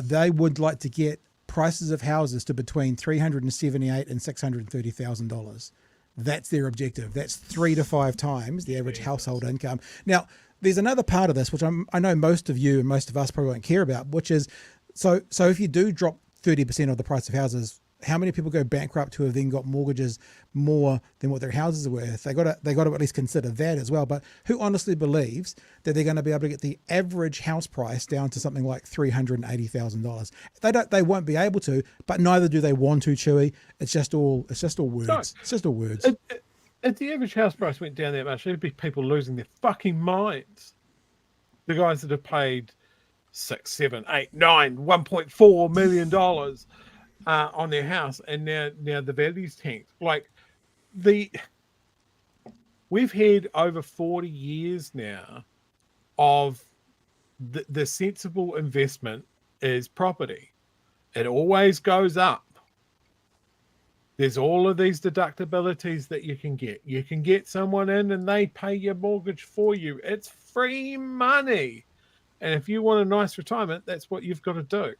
they would like to get prices of houses to between $378,000 and $630,000. That's their objective. That's 3 to 5 times the average household income. Now, there's another part of this, which I know most of you and most of us probably won't care about, which is, so if you do drop 30% of the price of houses, how many people go bankrupt who have then got mortgages more than what their houses are worth? They got to at least consider that as well. But who honestly believes that they're going to be able to get the average house price down to something like $380,000? They won't be able to, but neither do they want to, Chewy. It's just all words. It's just all words. If the average house price went down that much, there'd be people losing their fucking minds. The guys that have paid $6, $7, $8, $9, $1.4 million on their house, and now the value's tanked. Like we've had over 40 years now of the sensible investment is property. It always goes up. There's all of these deductibilities that you can get. You can get someone in and they pay your mortgage for you. It's free money. And if you want a nice retirement, that's what you've got to do.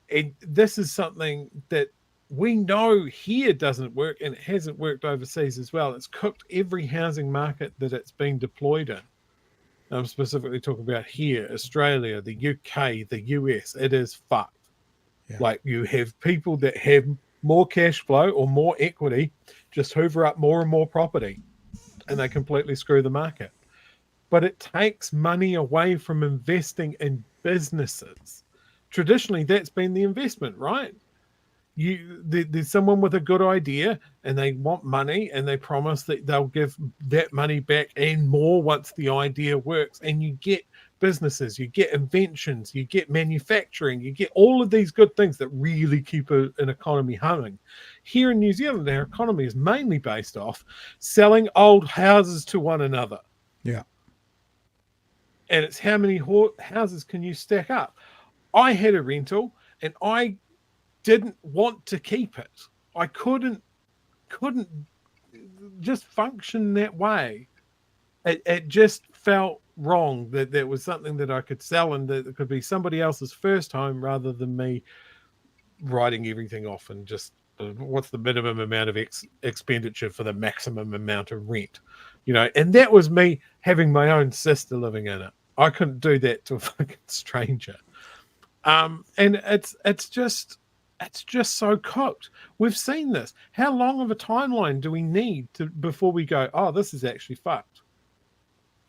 And this is something that we know here doesn't work, and it hasn't worked overseas as well. It's cooked every housing market that it's been deployed in. I'm specifically talking about here, Australia, the UK, the US. It is fucked. Yeah. Like, you have people that have more cash flow or more equity just hoover up more and more property, and they completely screw the market. But it takes money away from investing in businesses. Traditionally, that's been the investment, right? There's someone with a good idea and they want money, and they promise that they'll give that money back and more once the idea works. And you get businesses, you get inventions, you get manufacturing, you get all of these good things that really keep an economy humming. Here in New Zealand, our economy is mainly based off selling old houses to one another. Yeah. And it's how many houses can you stack up? I had a rental and I didn't want to keep it. I couldn't just function that way. It just felt wrong that there was something that I could sell and that it could be somebody else's first home rather than me writing everything off and just what's the minimum amount of expenditure for the maximum amount of rent, and that was me having my own sister living in it. I couldn't do that to a fucking stranger. And it's just so cooked. We've seen this. How long of a timeline do we need before we go, oh, this is actually fucked?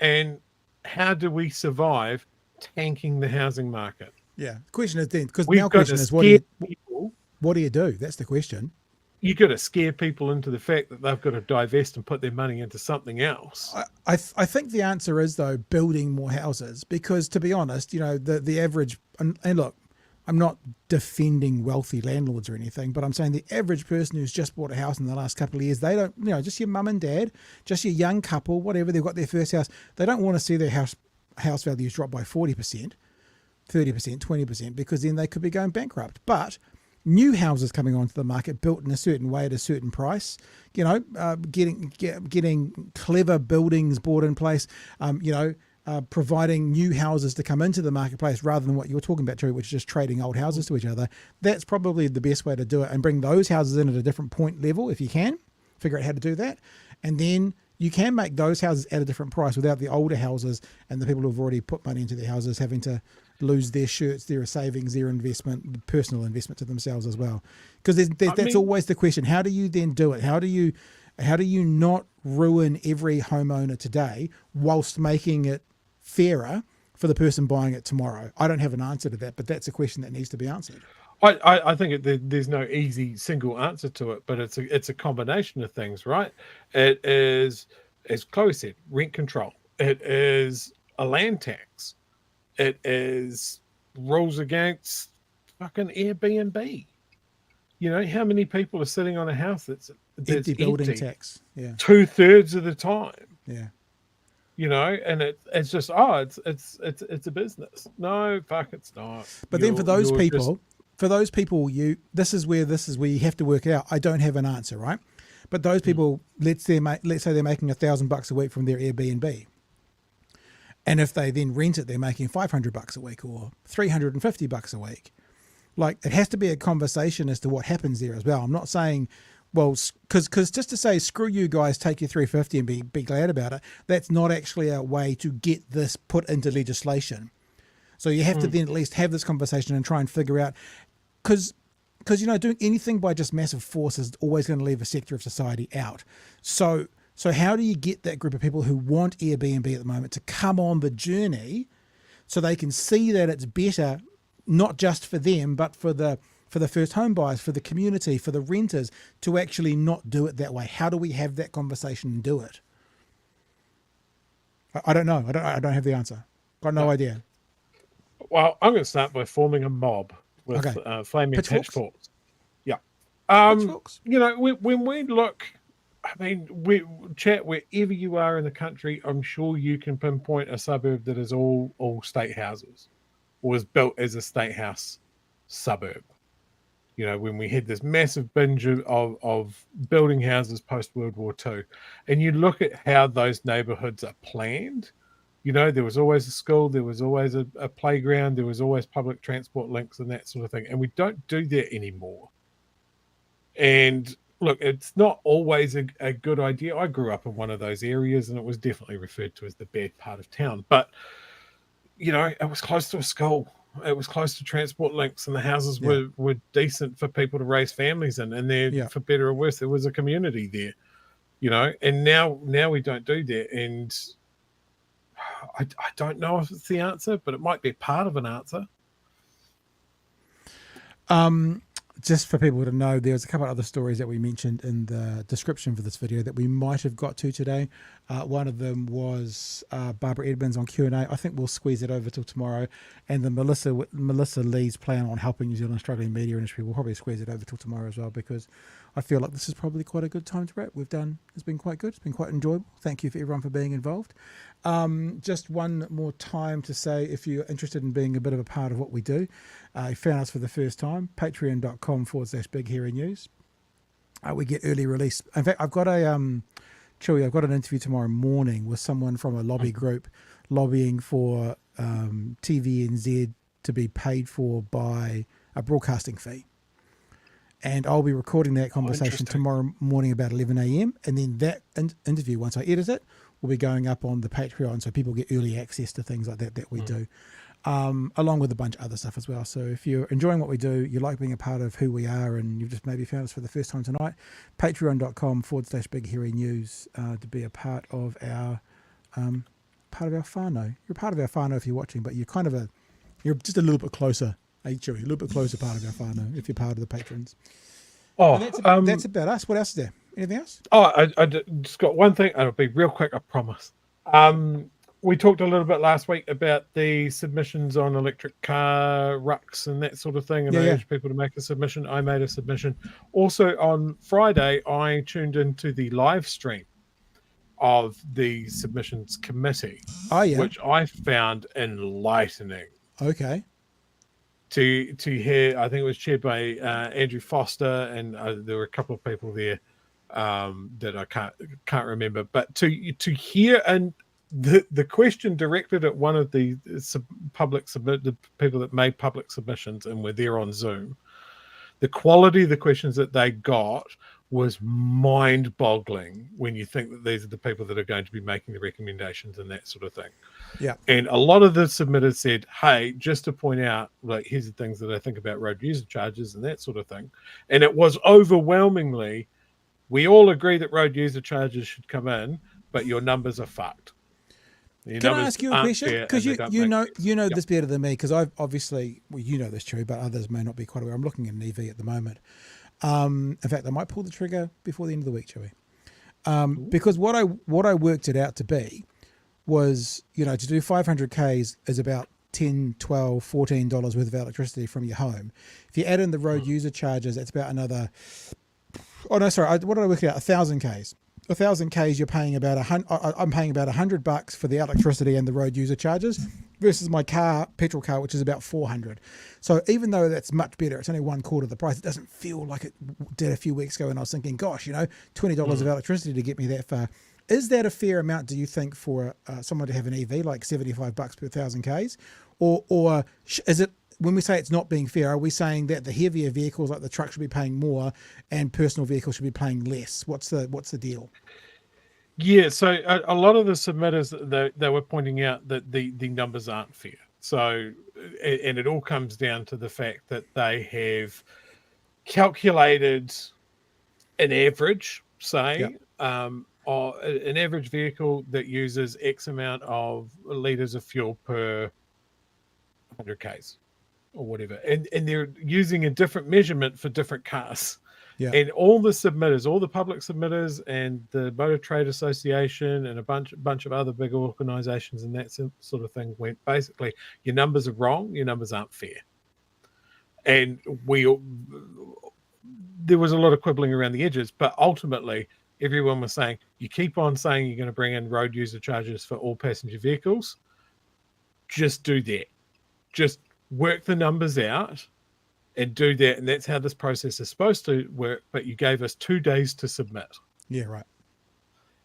And how do we survive tanking the housing market? Yeah. The question is then, because We've now got question to is, what do you do? That's the question. You got to scare people into the fact that they've got to divest and put their money into something else. I think the answer is, though, building more houses, because to be honest, the average, and look, I'm not defending wealthy landlords or anything, but I'm saying the average person who's just bought a house in the last couple of years, they don't, just your mum and dad, just your young couple, whatever, they've got their first house, they don't want to see their house values drop by 40%, 30%, 20%, because then they could be going bankrupt. But new houses coming onto the market built in a certain way at a certain price, getting clever buildings bought in place, providing new houses to come into the marketplace rather than what you were talking about, Terry, which is just trading old houses to each other. That's probably the best way to do it, and bring those houses in at a different point level if you can. Figure out how to do that. And then you can make those houses at a different price without the older houses and the people who've already put money into their houses having to lose their shirts, their savings, their investment, personal investment to themselves as well. Because that's always the question. How do you then do it? How do you not ruin every homeowner today whilst making it fairer for the person buying it tomorrow? I don't have an answer to that, but that's a question that needs to be answered. I think there's no easy single answer to it, but it's a combination of things, right? It is, as Khloes said, rent control. It is a land tax. It is rules against fucking Airbnb. How many people are sitting on a house that's empty building tax? Yeah, 2/3 of the time. Yeah. And it's just it's a business. No, fuck, it's not. But then for those people, this is where you have to work it out. I don't have an answer, right? But those people, let's say they're making $1,000 a week from their Airbnb, and if they then rent it, they're making $500 a week or $350 a week. Like, it has to be a conversation as to what happens there as well. I'm not saying, well, because just to say, screw you guys, take your $350 and be glad about it, that's not actually a way to get this put into legislation. So you have to then at least have this conversation and try and figure out, because doing anything by just massive force is always going to leave a sector of society out. So how do you get that group of people who want Airbnb at the moment to come on the journey so they can see that it's better, not just for them, but for the first home buyers, for the community, for the renters, to actually not do it that way? How do we have that conversation and do it? I don't know. I don't have the answer. Got no idea. Well, I'm going to start by forming a mob with flaming pitchforks. Yeah. Pitchforks. When we look, we chat wherever you are in the country, I'm sure you can pinpoint a suburb that is all state houses, or was built as a state house suburb. When we had this massive binge of building houses post World War II, and you look at how those neighborhoods are planned, there was always a school, there was always a playground, there was always public transport links and that sort of thing. And we don't do that anymore. And look, it's not always a good idea. I grew up in one of those areas and it was definitely referred to as the bad part of town. But, it was close to a school. It was close to transport links, and the houses were decent for people to raise families in. And there, for better or worse, there was a community there, and now we don't do that. And I don't know if it's the answer, but it might be part of an answer. Just for people to know, there's a couple of other stories that we mentioned in the description for this video that we might have got to today. One of them was Barbara Edmonds on Q&A. I think we'll squeeze it over till tomorrow. And the Melissa Lee's plan on helping New Zealand struggling media industry, we'll probably squeeze it over till tomorrow as well, because I feel like this is probably quite a good time to wrap. It's been quite good. It's been quite enjoyable. Thank you for everyone for being involved. Just one more time to say, if you're interested in being a bit of a part of what we do, you found us for the first time, patreon.com/Big Hairy News. We get early release. In fact, I've got an interview tomorrow morning with someone from a lobby group lobbying for TVNZ to be paid for by a broadcasting fee. And I'll be recording that conversation tomorrow morning about 11 a.m. And then that interview, once I edit it, will be going up on the Patreon, so people get early access to things like that we do, along with a bunch of other stuff as well. So if you're enjoying what we do, you like being a part of who we are, and you've just maybe found us for the first time tonight, patreon.com/Big Hairy News to be a part of our whānau. You're a part of our whānau if you're watching, but you're you're just a little bit closer. Hey, Chewy, a little bit closer part of our whānau if you're part of the patrons. Oh, that's about us. What else is there? Anything else? Oh, I just got one thing, and it'll be real quick, I promise. We talked a little bit last week about the submissions on electric car rucks and that sort of thing, and I urged people to make a submission. I made a submission. Also, on Friday, I tuned into the live stream of the submissions committee, which I found enlightening. Okay. To hear, I think it was chaired by Andrew Foster, and there were a couple of people there that I can't remember. But to hear the question directed at one of the the people that made public submissions and were there on Zoom, the quality of the questions that they got was mind-boggling when you think that these are the people that are going to be making the recommendations and that sort of thing. Yeah. And a lot of the submitters said, hey, just to point out, like, here's the things that I think about road user charges and that sort of thing. And it was overwhelmingly, we all agree that road user charges should come in, but your numbers are fucked. Can I ask you a question? Because you know this better than me, because I've obviously, you know this, true, but others may not be quite aware. I'm looking at an EV at the moment. In fact, I might pull the trigger before the end of the week, Chewy. Because what I worked it out to be was, to do 500 Ks is about $10, $12, $14 worth of electricity from your home. If you add in the road user charges, that's about another, what did I work it out? 1,000 Ks. 1,000 Ks, you're paying about I'm paying about $100 for the electricity and the road user charges, versus my petrol car, which is about 400. So even though that's much better, it's only 1/4 the price. It doesn't feel like it did a few weeks ago, and I was thinking, gosh, $20 of electricity to get me that far. Is that a fair amount, do you think, for someone to have an EV, like $75 per 1,000 Ks? Or is it, when we say it's not being fair, are we saying that the heavier vehicles like the truck should be paying more and personal vehicles should be paying less? What's the deal? Yeah, so a lot of the submitters, they were pointing out that the numbers aren't fair. So, and it all comes down to the fact that they have calculated an average, say, an average vehicle that uses X amount of litres of fuel per 100 Ks. Or whatever, and they're using a different measurement for different cars. Yeah. And all the submitters, all the public submitters, and the Motor Trade Association, and a bunch of other big organisations and that sort of thing went, basically, your numbers are wrong, your numbers aren't fair. And there was a lot of quibbling around the edges, but ultimately everyone was saying, you keep on saying you're going to bring in road user charges for all passenger vehicles, just do that. Just work the numbers out and do that, and that's how this process is supposed to work. But you gave us 2 days to submit. Yeah, right.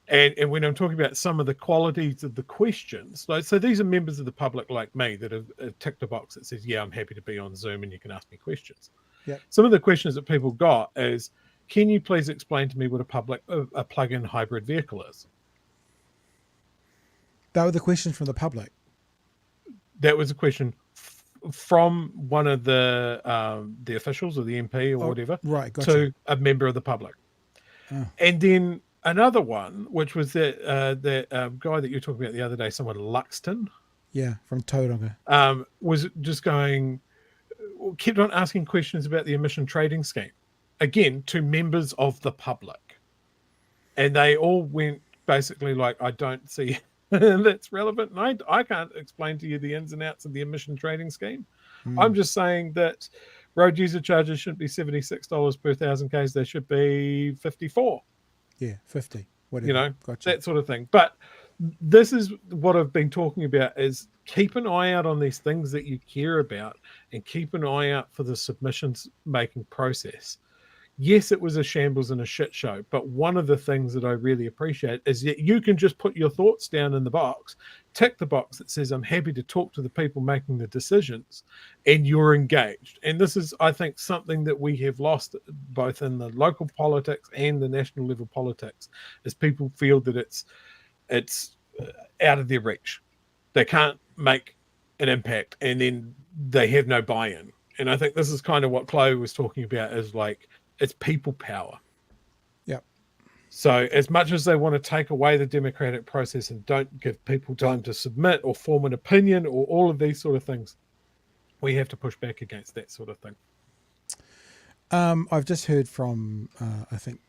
And when I'm talking about some of the qualities of the questions, so these are members of the public like me that have ticked a box that says, yeah, I'm happy to be on Zoom and you can ask me questions. Yeah. Some of the questions that people got is, can you please explain to me what a plug-in hybrid vehicle is? That were the questions from the public. That was a question from one of the officials or the MP or whatever, right, gotcha, to a member of the public. Oh. And then another one, which was that guy that you were talking about the other day, someone Luxton. Yeah, from Tauranga. Was just kept on asking questions about the emission trading scheme, again, to members of the public. And they all went basically like, I don't see that's relevant. And I can't explain to you the ins and outs of the emission trading scheme. I'm just saying that road user charges shouldn't be $76 per 1,000 Ks. They should be 54. Yeah, 50. Whatever. You know, gotcha. that sort of thing. But this is what I've been talking about, is keep an eye out on these things that you care about and keep an eye out for the submissions making process. Yes, it was a shambles and a shit show, but one of the things that I really appreciate is that you can just put your thoughts down in the box, tick the box that says, I'm happy to talk to the people making the decisions, and you're engaged. And this is, I think, something that we have lost both in the local politics and the national level politics, is people feel that it's out of their reach. They can't make an impact, and then they have no buy-in. And I think this is kind of what Khloes was talking about, is like, it's people power. Yep. So as much as they want to take away the democratic process and don't give people time to submit or form an opinion or all of these sort of things, we have to push back against that sort of thing. I've just heard from, I think,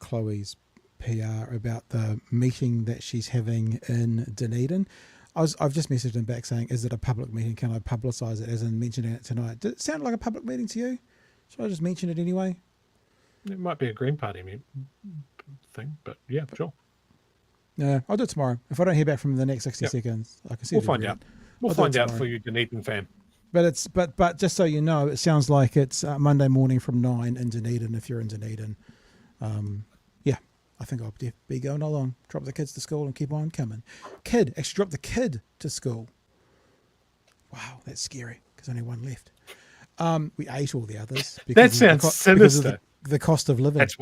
Khloe's PR about the meeting that she's having in Dunedin. I've just messaged him back saying, is it a public meeting? Can I publicise it, as in mentioning it tonight? Did it sound like a public meeting to you? Should I just mention it anyway? It might be a Green Party thing, but yeah, sure. No, I'll do it tomorrow. If I don't hear back from the next 60 seconds, I can see. We'll find out. We'll find out for you, Dunedin fam. But but just so you know, it sounds like it's Monday morning from 9 in Dunedin. If you're in Dunedin, yeah, I think I'll be going along. Drop the kids to school and keep on coming. Actually drop the kid to school. Wow, that's scary because only one left. We ate all the others. That sounds sinister. The cost of living. That's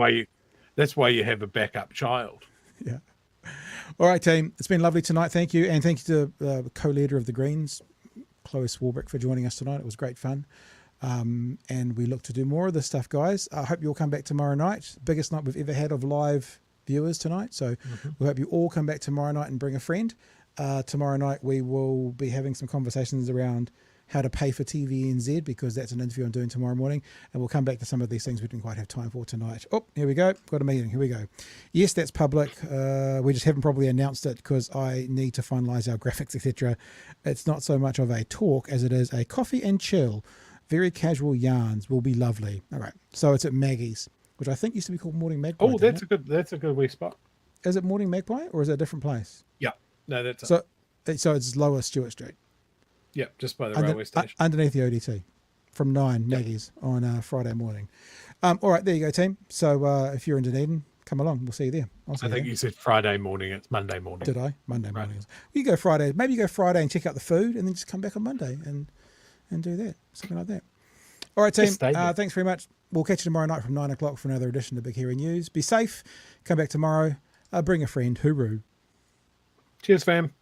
why you have a backup child. Yeah. All right, team. It's been lovely tonight. Thank you, and thank you to the co-leader of the Greens, Khloes Swarbrick, for joining us tonight. It was great fun, and we look to do more of this stuff, guys. I hope you'll come back tomorrow night. Biggest night we've ever had of live viewers tonight. So we hope you all come back tomorrow night and bring a friend. Tomorrow night we will be having some conversations around how to pay for TVNZ, because that's an interview I'm doing tomorrow morning, and we'll come back to some of these things we didn't quite have time for tonight. Oh, here we go. Got a meeting. Here we go. Yes, that's public. We just haven't probably announced it because I need to finalise our graphics, etc. It's not so much of a talk as it is a coffee and chill. Very casual yarns will be lovely. All right. So it's at Maggie's, which I think used to be called Morning Magpie. Oh, that's a good wee spot. Is it Morning Magpie or is it a different place? Yeah. No, that's so it's Lower Stewart Street. Yeah, just by the railway station. Underneath the ODT from 9, Maggie's on Friday morning. All right, there you go, team. So if you're in Dunedin, come along. We'll see you there. I think you said Friday morning. It's Monday morning. Did I? Monday morning. You go Friday. Maybe you go Friday and check out the food and then just come back on Monday and do that. Something like that. All right, team. Thanks very much. We'll catch you tomorrow night from 9 o'clock for another edition of Big Hairy News. Be safe. Come back tomorrow. Bring a friend. Hooroo. Cheers, fam.